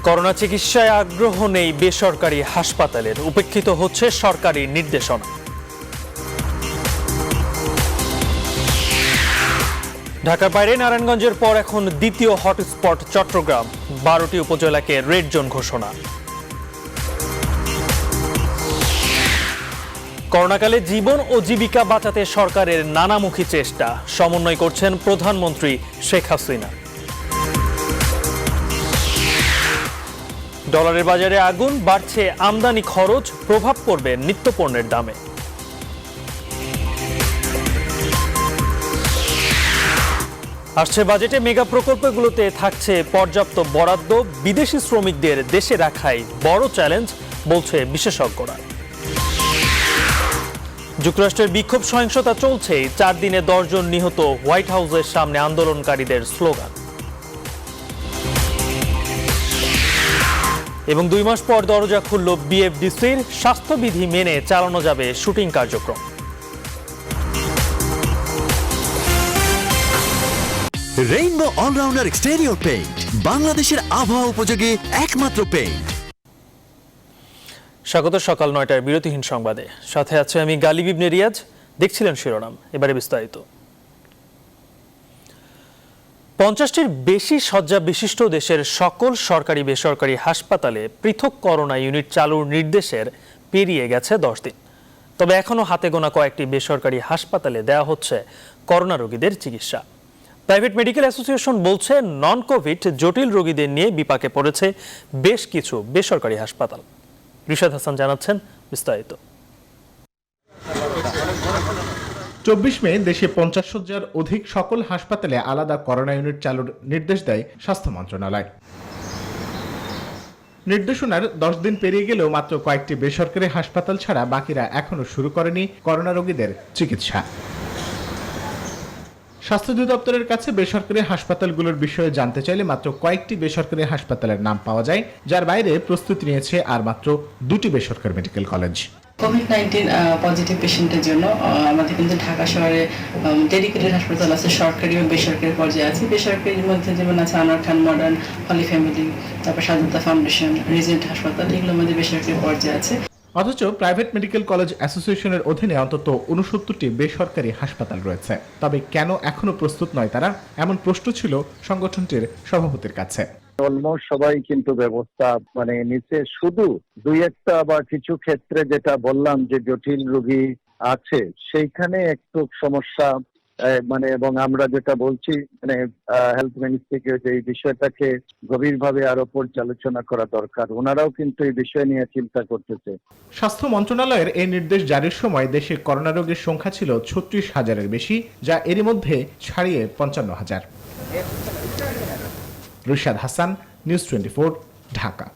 Corona চিকিৎসায় আগ্রহ নেই বেসরকারি হাসপাতালের, উপেক্ষিত হচ্ছে সরকারি নির্দেশনা। ঢাকার বাইরে নারায়ণগঞ্জের পর এখন দ্বিতীয় হটস্পট চট্টগ্রাম, 12টি উপজেলাকে রেড জোন ঘোষণা। করোনাকালে জীবন ও জীবিকা বাঁচাতে সরকারের নানামুখী চেষ্টা, সমন্বয় করছেন প্রধানমন্ত্রী শেখ হাসিনা। ডলারের বাজারে আগুন, বাড়ছে আমদানি খরচ, প্রভাব পড়বে নিত্যপণ্যের দামে। আসছে বাজেটে মেগা প্রকল্পগুলোতে থাকছে পর্যাপ্ত বরাদ্দ, বিদেশি শ্রমিকদের দেশে রাখাই বড় চ্যালেঞ্জ বলছে বিশেষজ্ঞরা। যুক্তরাষ্ট্রের বিক্ষোভ সহিংসতা চলছে, 4 দিনে 10 জন নিহত, হোয়াইট হাউসের সামনে আন্দোলনকারীদের স্লোগান। এবং 2 মাস পর দরজা খুলল বিএফডিসির, স্বাস্থ্যবিধি মেনে চালানো যাবে শুটিং কার্যক্রম। রেইনবো অলরাউন্ডার এক্সটেরিয়র পেইন্ট, বাংলাদেশের আবহাওয়া উপযোগী একমাত্র পেইন্ট। স্বাগত সকাল 9টার বিরতিহীন সংবাদে, সাথে আছে আমি গালিব ইবনে রিয়াজ। দেখছিলেন শিরোনাম, এবারে বিস্তারিত। 50টির বেশি শয্যা বিশিষ্ট দেশের সকল সরকারি বেসরকারি হাসপাতালে পৃথক করোনা ইউনিট চালুর নির্দেশের পেরিয়ে গেছে 10 দিন। তবে এখনও হাতে গোনা কয়েকটি বেসরকারি হাসপাতালে দেওয়া হচ্ছে করোনা রোগীদের চিকিৎসা। প্রাইভেট মেডিকেল অ্যাসোসিয়েশন বলছে, নন কোভিড জটিল রোগীদের নিয়ে বিপাকে পড়েছে বেশ কিছু বেসরকারি হাসপাতাল। রিশাদ হাসান জানাচ্ছেন বিস্তারিত। 24 মে দেশে 50 শয্যার অধিক সকল হাসপাতালে আলাদা করোনা ইউনিট চালুর নির্দেশ দেয় স্বাস্থ্য মন্ত্রণালয়। নির্দেশনার 10 দিন পেরিয়ে গেলেও মাত্র কয়েকটি বেসরকারি হাসপাতাল ছাড়া বাকিরা এখনো শুরু করেনি করোনা রোগীদের চিকিৎসা। স্বাস্থ্য অধিদপ্তরের কাছে বেসরকারি হাসপাতালগুলোর বিষয়ে জানতে চাইলে মাত্র কয়েকটি বেসরকারি হাসপাতালের নাম পাওয়া যায়, যার বাইরে প্রস্তুতি নিয়েছে আর মাত্র 2টি বেসরকারি মেডিকেল কলেজ। কোভিড-19 পজিটিভ পেশেন্টের জন্য আমাদের কিন্তু ঢাকা শহরে ডেডিকেটেড হাসপাতাল আছে, সরকারি ও বেসরকারি পর্যায়ে আছে। বেসরকারির মধ্যে যেমন আছে আনোয়ার খান মডার্ন, হলি ফ্যামিলি, তারপর স্বাধীনতা ফাউন্ডেশন, রিজেন্ট হাসপাতাল, এগুলোর মধ্যে বেসরকারি পর্যায়ে আছে। অথচ প্রাইভেট মেডিকেল কলেজ অ্যাসোসিয়েশনের অধীনে অন্তত 69টি বেসরকারি হাসপাতাল রয়েছে। তবে কেন এখনো প্রস্তুত নয় তারা, এমন প্রশ্ন ছিল সংগঠনটির সভাপতির কাছে। অলমোস্ট সবাই কিন্তু ব্যবস্থা নিচে, শুধু 2-1টা বা কিছু ক্ষেত্রে যেটা বললাম যে জটিল রোগী আছে, সেইখানে একটু সমস্যা এবং আমরা যেটা বলছি হেলথ মিনিস্ট্রিকে যে এই বিষয়টাকে গভীরভাবে আরো পর্যালোচনা করা দরকার। ওনারাও কিন্তু এই বিষয় নিয়ে চিন্তা করতেছে। স্বাস্থ্য মন্ত্রণালয়ের এই নির্দেশ জারির সময় দেশে করোনা রোগীর সংখ্যা ছিল 36,000-এর বেশি, যা এরই মধ্যে ছাড়িয়ে 55,000। রিশাদ হাসান, নিউজ 24, ঢাকা।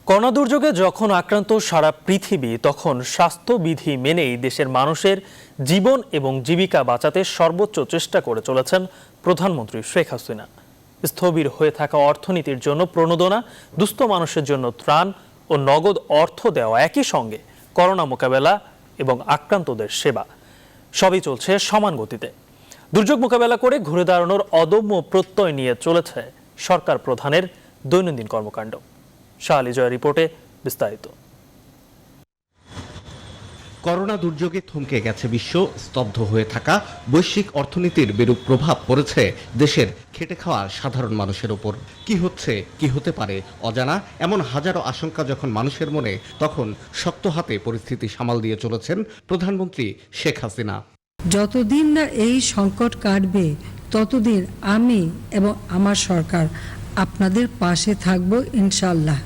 করোনা দুর্যোগে যখন আক্রান্ত সারা পৃথিবী, তখন স্বাস্থ্যবিধি মেনেই দেশের মানুষের জীবন এবং জীবিকা বাঁচাতে সর্বোচ্চ চেষ্টা করে চলেছেন প্রধানমন্ত্রী শেখ হাসিনা। স্থবির হয়ে থাকা অর্থনীতির জন্য প্রণোদনা, দুস্থ মানুষের জন্য ত্রাণ ও নগদ অর্থ দেওয়া, একই সঙ্গে করোনা মোকাবেলা এবং আক্রান্তদের সেবা, সবই চলছে সমান গতিতে। দুর্যোগ মোকাবেলা করে ঘুরে দাঁড়ানোর অদম্য প্রত্যয় নিয়ে চলেছে সরকার প্রধানের দৈনন্দিন কর্মকাণ্ড। শাহ আলী জয়ের রিপোর্টে বিস্তারিত। করোনা দুর্যোগে থমকে গেছে বিশ্ব, স্তব্ধ হয়ে থাকা বৈশ্বিক অর্থনীতির বিরূপ প্রভাব পড়েছে দেশের খেটে খাওয়া সাধারণ মানুষের উপর। কি হচ্ছে, কি হতে পারে অজানা, এমন হাজারো আশঙ্কা যখন মানুষের মনে, তখন শক্ত হাতে পরিস্থিতি সামাল দিয়ে চলেছেন প্রধানমন্ত্রী শেখ হাসিনা। যতদিন না এই সংকট কাটবে, ততদিন আমি এবং আমার সরকার আপনাদের পাশে থাকব ইনশাআল্লাহ।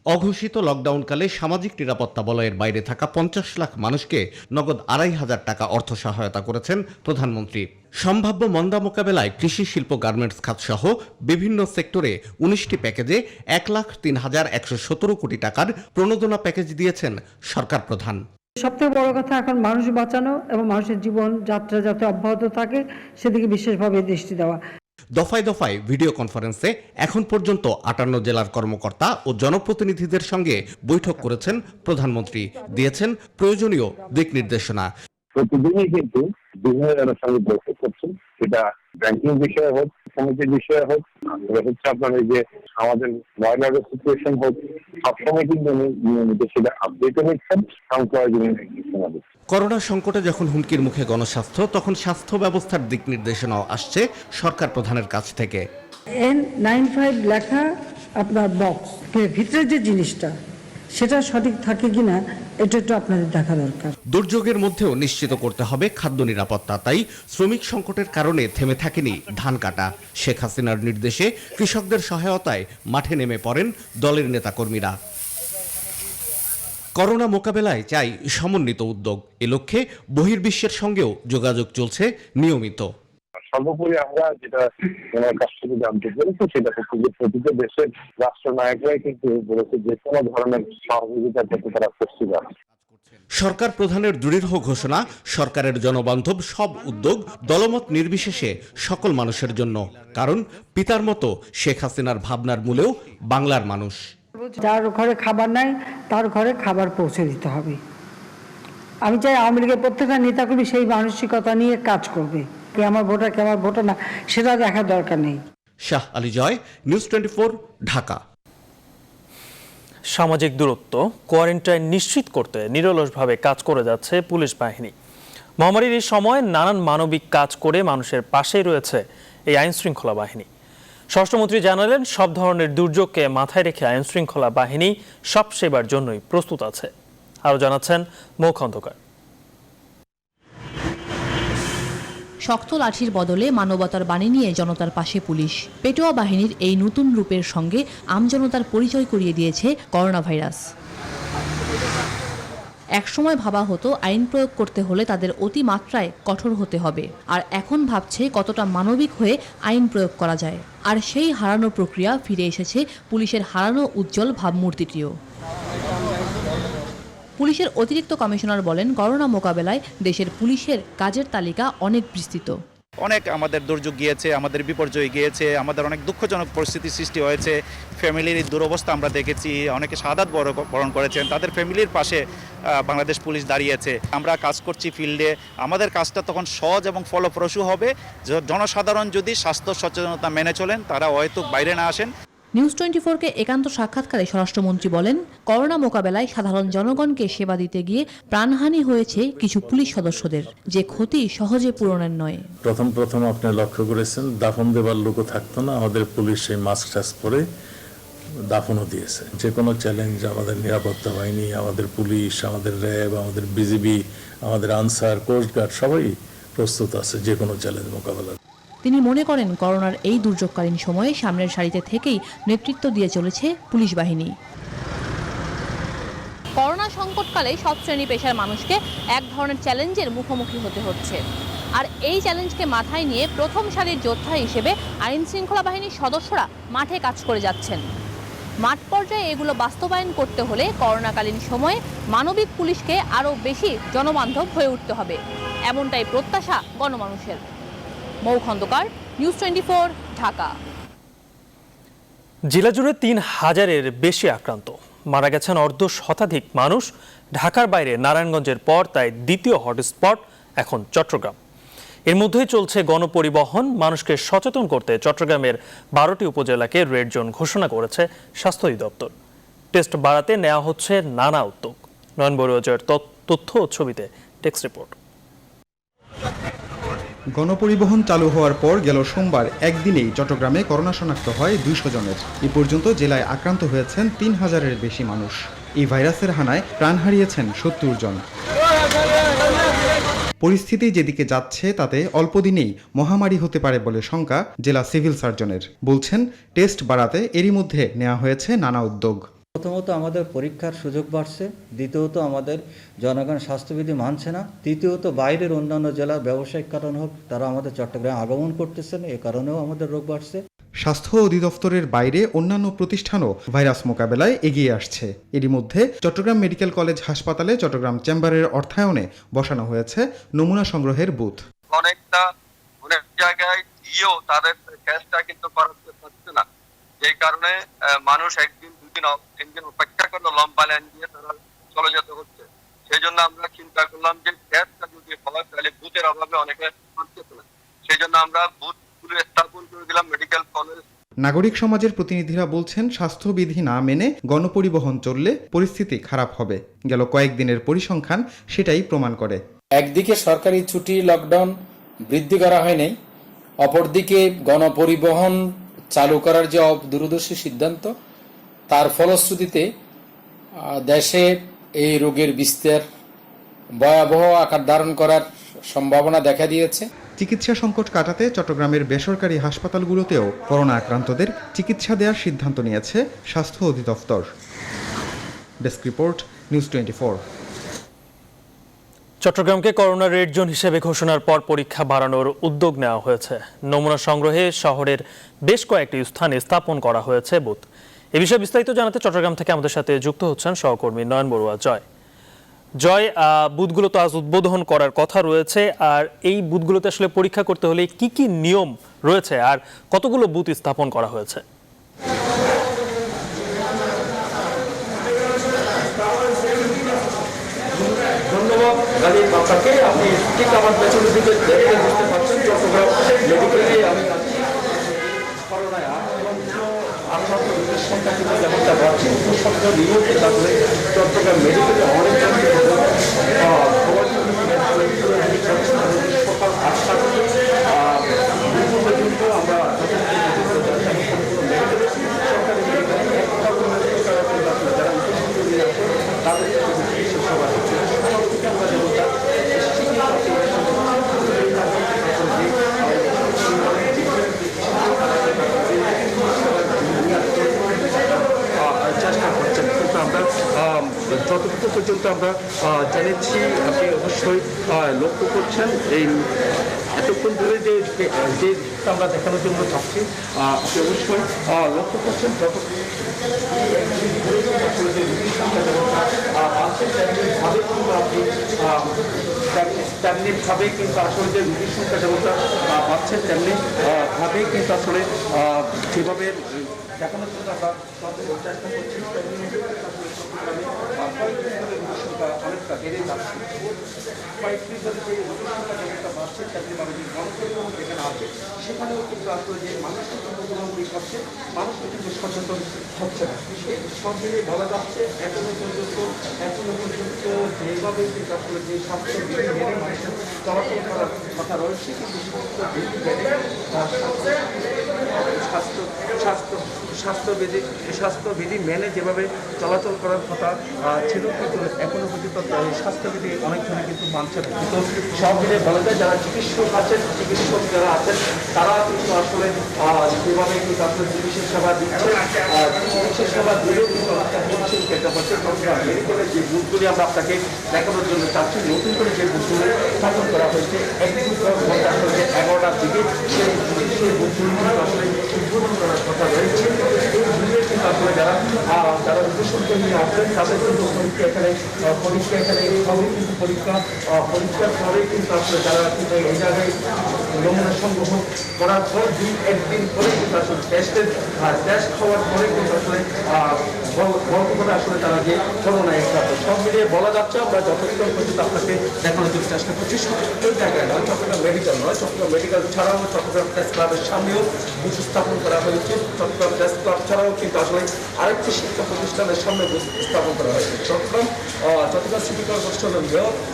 অঘোষিত লকডাউনকালে সামাজিক নিরাপত্তা বলয়ের বাইরে থাকা 50 লাখ মানুষকে নগদ 2,500 টাকা অর্থ সহায়তা করেছেন প্রধানমন্ত্রী। সম্ভাব্য মন্দা মোকাবেলায় কৃষি, শিল্প, গার্মেন্টস খাত সহ বিভিন্ন সেক্টরে 19টি প্যাকেজে 1,03,117 কোটি টাকার প্রণোদনা প্যাকেজ দিয়েছেন সরকার প্রধান। সবথেকে বড় কথা এখন মানুষ বাঁচানো এবং মানুষের জীবন যাত্রা যাতে অব্যাহত থাকে সেদিকে বিশেষভাবে দৃষ্টি দেওয়া। দফায় দফায় ভিডিও কনফারেন্সে এখন পর্যন্ত 58 জেলার কর্মকর্তা ও জনপ্রতিনিধিদের সঙ্গে বৈঠক করেছেন প্রধানমন্ত্রী, দিয়েছেন প্রয়োজনীয় দিক নির্দেশনা। প্রতিদিনই কিন্তু বিভিন্ন জনসংযোগ বৈঠক করছেন, সেটা ব্যাংকিং বিষয়ে হোক, সমিতির বিষয়ে হোক, হচ্ছে আপনার এই যে আমাদের ময়লার সিচুয়েশন হোক, সবসময় কিন্তু নিয়মিত সেটা আপডেটও নিচ্ছেন এবং প্রয়োজনীয় নির্দেশনা দিচ্ছেন। করোনা সংকটে যখন হুমকির মুখে গণস্বাস্থ্য, তখন স্বাস্থ্য ব্যবস্থার দিক নির্দেশনাও আসছে সরকার প্রধানের কাছ থেকে। N95 লেখা আপনার বক্স ভিতরে যে জিনিসটা সেটা সঠিক থাকে কিনা এটা একটু আপনাদের দেখা দরকার। দুর্যোগের মধ্যেও নিশ্চিত করতে হবে খাদ্য নিরাপত্তা। তাই শ্রমিক সংকটের কারণে থেমে থাকেনি ধান কাটা। শেখ হাসিনার নির্দেশে কৃষকদের সহায়তায় মাঠে নেমে পড়েন দলের নেতাকর্মীরা। করোনা মোকাবেলায় চাই সমন্বিত উদ্যোগ। এ লক্ষ্যে বহির্বিশ্বের সঙ্গেও যোগাযোগ চলছে নিয়মিত। সর্বোপরি আমরা যেটা ওনার কাছ থেকে জানতে পেরেছি সেটা হচ্ছে যে প্রতিটা দেশের রাষ্ট্রনায়করাই কিন্তু বলেছে যে কোনো ধরনের সহযোগিতা করতে তারা প্রস্তুত আছে। সরকার প্রধানের দৃঢ় ঘোষণা, সরকারের জনবান্ধব সব উদ্যোগ দলমত নির্বিশেষে সকল মানুষের জন্য। কারণ পিতার মতো শেখ হাসিনার ভাবনার মূলেও বাংলার মানুষ। যার ঘরে খাবার নাই তার ঘরে খাবার পৌঁছে দিতে হবে। আমি চাই আওয়ামী লীগের প্রত্যেকটা নেতাকর্মী সেই মানসিকতা নিয়ে কাজ করবে। কে আমার ভোটার কে আমার ভোটার না সেটা দেখার দরকার নেই। শাহ আলী জয়, নিউজ 24, ঢাকা। সামাজিক দূরত্ব, কোয়ারেন্টাইন নিশ্চিত করতে নিরলসভাবে কাজ করে যাচ্ছে পুলিশ বাহিনী। মহামারীর এই সময় নানান মানবিক কাজ করে মানুষের পাশেই রয়েছে এই আইনশৃঙ্খলা বাহিনী। স্বরাষ্ট্রমন্ত্রী জানালেন, সব ধরনের দুর্যোগকে মাথায় রেখে আইনশৃঙ্খলা বাহিনী সব সেবার জন্যই প্রস্তুত আছে। আরও জানাচ্ছেন মৌ খন্দকার। শক্ত লাঠির বদলে মানবতার বাণী নিয়ে জনতার পাশে পুলিশ। পেটোয়া বাহিনীর এই নতুন রূপের সঙ্গে আমজনতার পরিচয় করিয়ে দিয়েছে করোনা ভাইরাস। একসময় ভাবা হতো আইন প্রয়োগ করতে হলে তাদের অতিমাত্রায় কঠোর হতে হবে, আর এখন ভাবছে কতটা মানবিক হয়ে আইন প্রয়োগ করা যায়। আর সেই হারানো প্রক্রিয়া ফিরে এসেছে পুলিশের হারানো উজ্জ্বল ভাবমূর্তিটিও। পুলিশের অতিরিক্ত কমিশনার বলেন, করোনা মোকাবেলায় দেশের পুলিশের কাজের তালিকা অনেক বিস্তৃত। অনেক আমাদের দুর্যোগ গিয়েছে, আমাদের বিপর্যয় গিয়েছে, আমাদের অনেক দুঃখজনক পরিস্থিতি সৃষ্টি হয়েছে। ফ্যামিলির দুরবস্থা আমরা দেখেছি, অনেকে শাহাদাত বরণ করেছেন, তাদের ফ্যামিলির পাশে বাংলাদেশ পুলিশ দাঁড়িয়েছে। আমরা কাজ করছি ফিল্ডে, আমাদের কাজটা তখন সহজ এবং ফলপ্রসূ হবে জনসাধারণ যদি স্বাস্থ্য সচেতনতা মেনে চলেন, তারা হয়তো বাইরে না আসেন। নিউজ 24-কে একান্ত সাক্ষাৎকারে স্বরাষ্ট্রমন্ত্রী বলেন, করোনা মোকাবেলায় সাধারণ জনগণকে সেবা দিতে গিয়ে প্রাণহানি হয়েছে কিছু পুলিশ সদস্যদের, যে ক্ষতি সহজে পূরণের নয়। প্রথম আপনি লক্ষ্য করেছেন দাফন দেবার লোকও থাকতো না, আমাদের পুলিশ সেই মাস্ক টাস্ক পরে দাফনও দিয়েছে। যে কোনো চ্যালেঞ্জ আমাদের নিরাপত্তা বাহিনী, আমাদের পুলিশ, আমাদের র্যাব, আমাদের বিজিবি, আমাদের আনসার, কোস্টগার্ড সবাই প্রস্তুত আছে যে কোনো চ্যালেঞ্জ মোকাবেলা। তিনি মনে করেন, করোনার এই দুর্যোগকালীন সময়ে সামনের সারিতে থেকেই নেতৃত্ব দিয়ে চলেছে পুলিশ বাহিনী। করোনা সংকটকালে সব শ্রেণী পেশার মানুষকে এক ধরনের চ্যালেঞ্জের মুখোমুখি হতে হচ্ছে। আর এই চ্যালেঞ্জকে মাথায় নিয়ে প্রথম সারির যোদ্ধা হিসেবে আইন শৃঙ্খলা বাহিনীর সদস্যরা মাঠে কাজ করে যাচ্ছেন। মাঠ পর্যায়ে এগুলো বাস্তবায়ন করতে হলে করোনাকালীন সময়ে মানবিক পুলিশকে আরও বেশি জনবান্ধব হয়ে উঠতে হবে, এমনটাই প্রত্যাশা গণমানুষের। মৌ খন্দকার, নিউজ 24, ঢাকা। জেলা জুড়ে ৩,০০০-এর বেশি আক্রান্ত, মারা গেছেন অর্ধশতাধিক মানুষ। ঢাকার বাইরে নারায়ণগঞ্জের পর তাই দ্বিতীয় হটস্পট এখন চট্টগ্রাম। এর মধ্যেই চলছে গণপরিবহন। মানুষকে সচেতন করতে চট্টগ্রামের 12টি উপজেলাকে রেড জোন ঘোষণা করেছে স্বাস্থ্য অধিদপ্তর। টেস্ট বাড়াতে নেওয়া হচ্ছে নানা উদ্যোগ। নয়ন বড়ুয়াজয়ের তথ্য ও ছবিতে টেক্সট রিপোর্ট। গণপরিবহন চালু হওয়ার পর গেল সোমবার একদিনেই চট্টগ্রামে করোনা শনাক্ত হয় 200 জনের। এ পর্যন্ত জেলায় আক্রান্ত হয়েছেন 3000-এর বেশি মানুষ। এই ভাইরাসের হানায় প্রাণ হারিয়েছেন 70 জন। পরিস্থিতি যেদিকে যাচ্ছে তাতে অল্প দিনেই মহামারী হতে পারে বলে শঙ্কা জেলা সিভিল সার্জনের। বলছেন, টেস্ট বাড়াতে এরই মধ্যে নেওয়া হয়েছে নানা উদ্যোগ। প্রথমত আমাদের পরীক্ষার সুযোগ বাড়ছে, দ্বিতীয়ত আমাদের জনগণ স্বাস্থ্যবিধি মানছে না, তৃতীয়ত বাইরের অন্যান্য জেলার ব্যবসায়িক কারণ হোক তারা আমাদের চট্টগ্রামে আগমন করতেছেন, এ কারণেও আমাদের রোগ বাড়ছে। স্বাস্থ্য অধিদপ্তরের বাইরে অন্যান্য প্রতিষ্ঠানও ভাইরাস মোকাবেলায় এগিয়ে আসছে। এরই মধ্যে চট্টগ্রাম মেডিকেল কলেজ হাসপাতালে চট্টগ্রাম চেম্বারের অর্থায়নে বসানো হয়েছে নমুনা সংগ্রহের বুথ। অনেক জায়গায় গিয়েও তাদের টেস্টটা কিন্তু করাতে পারছে না, এই কারণে মানুষ একদিন 2 দিন 3 দিন অপেক্ষা করে লম্বা লাইন দিয়ে তারা চলে যেতে হচ্ছে। সেই জন্য আমরা চিন্তা করলাম যে টেস্টটা যদি হয় তাহলে বুথের অভাবে অনেকে পারতেছে না, সেই জন্য আমরা বুথগুলো স্থাপন করে দিলাম মেডিকেল কলেজ। নাগরিক সমাজের প্রতিনিধিরা বলছেন স্বাস্থ্যবিধি না মেনে গণপরিবহন চললে পরিস্থিতি খারাপ হবে। গেল কয়েকদিনের পরিসংখ্যান সেটাই প্রমাণ করে। একদিকে সরকারি ছুটি লকডাউন বৃদ্ধি করা হয়নি, অপরদিকে গণপরিবহন চালু করার যে দূরদর্শী সিদ্ধান্ত, তার ফলশ্রুতিতে দেশে এই রোগের বিস্তার ভয়াবহ আকার ধারণ করার সম্ভাবনা দেখা দিয়েছে। চিকিৎসা সংকট কাটাতে চট্টগ্রামের বেসরকারি হাসপাতালগুলোতেও করোনা আক্রান্তদের চিকিৎসা দেওয়ার সিদ্ধান্ত নিয়েছে স্বাস্থ্য অধিদপ্তর। Desk report, news 24। চট্টগ্রামকে করোনা রেড জোন হিসেবে ঘোষণার পর পরীক্ষা বাড়ানোর উদ্যোগ নেওয়া হয়েছে। নমুনা সংগ্রহে শহরের বেশ কয়েকটি স্থানে স্থাপন করা হয়েছে বুথ। এ বিষয়ে বিস্তারিত জানাতে চট্টগ্রাম থেকে আমাদের সাথে যুক্ত হচ্ছেন সহকর্মী নয়ন বড়ুয়া। জয়, বুথগুলো তো আজ উদ্বোধন করার কথা রয়েছে, আর এই বুথগুলোতে আসলে পরীক্ষা করতে হলে কি কি নিয়ম রয়েছে আর কতগুলো বুথ স্থাপন করা হয়েছে? ধন্যবাদ গালিব আপনাকে। আপনি ঠিক আমার পেছনের দিকে দেখে বুঝতে পারছেন চট্টগ্রাম মেডিকেলে আমি করোনায় আক্রান্ত রোগীর সংখ্যা কিন্তু যেমনটা বাড়ছে, উপসর্গ নিয়েও তারপরে চট্টগ্রাম মেডিকেলে অনেকজন সকাল 8টা থেকে দুপুর পর্যন্ত আমরা চেষ্টা করছেন, কিন্তু আমরা যতটুকু পর্যন্ত আমরা জেনেছি, আপনি অবশ্যই লক্ষ্য করছেন এই এতক্ষণ ধরে যে আমরা দেখানোর জন্য চাচ্ছি, আপনি অবশ্যই লক্ষ্য করছেন তেমনিভাবে কিন্তু আসলে যে রোগীর সংখ্যা যেমনটা বাড়ছে তেমনি ভাবেই কিন্তু আসলে যেভাবে দেখানোর জন্য আমরা চেষ্টা করছি অনেকটা বেড়ে যাচ্ছে। কয়েকটি যদি যে রোগীর সংখ্যা যেমনটা বাড়ছে তেমনিভাবে যে গণপরিবহন যেখানে আছে সেখানেও কিন্তু আসলে যে মানুষের গ্রহণ করছে, মানুষকে কিন্তু সচেতন হচ্ছে না। সব মিলিয়ে বলা যাচ্ছে এখনো পর্যন্ত যেভাবে কিন্তু আসলে যে স্বাস্থ্যবিধি মেনে মানুষের চলাচল করার কথা রয়েছে, কিন্তু স্বাস্থ্যবিধি মেনে যেভাবে চলাচল করার কথা ছিল, কিন্তু এখনো পর্যন্ত স্বাস্থ্যবিধি অনেকজনে কিন্তু মানছে না। কিন্তু সব মিলিয়ে বলা যায় যারা চিকিৎসক যারা আছেন তারা কিন্তু আসলে যেভাবে কিন্তু আসলে চিকিৎসা সেবা দিচ্ছে, চিকিৎসা সেবা দিলেও কিন্তু একটা হচ্ছে মেডিকেলের যে বুথগুলি আমরা আপনাকে দেখানোর জন্য চাচ্ছি। নতুন করে যে বুথগুলো স্থাপন করা হয়েছে আসলে 11টার দিকে সেই বুথগুলি কিন্তু আসলে উদ্বোধন করার কথা রয়েছে। এই বুথে কিন্তু আসলে যারা উপসর্গ নিয়ে আসবেন তাদের কিন্তু পরীক্ষা এখানে হবে, কিন্তু পরীক্ষার পরে কিন্তু আসলে যারা কিন্তু এই জায়গায় নমুনা সংগ্রহ করার পর একদিন পরে কিন্তু আসলে টেস্ট হওয়ার পরে কিন্তু আসলে বর্তমানে আসলে তারা যে করোনায় আক্রান্ত। সব মিলিয়ে বলা যাচ্ছে আমরা যতক্ষণ পর্যন্ত আপনাকে দেখানোর জন্য চেষ্টা করছি এই জায়গায় নয়, চট্টগ্রাম মেডিকেল নয়, চট্টগ্রাম মেডিকেল ছাড়াও চট্টগ্রাম প্রেস ক্লাবের সামনেও বুথ স্থাপন করা হয়েছে। চট্টগ্রাম প্রেস ক্লাব ছাড়াও কিন্তু আসলে আরেকটি শিক্ষা প্রতিষ্ঠানের সামনে বুথ স্থাপন করা হয়েছে। চট্টগ্রাম সিটি কর্পোরেশনের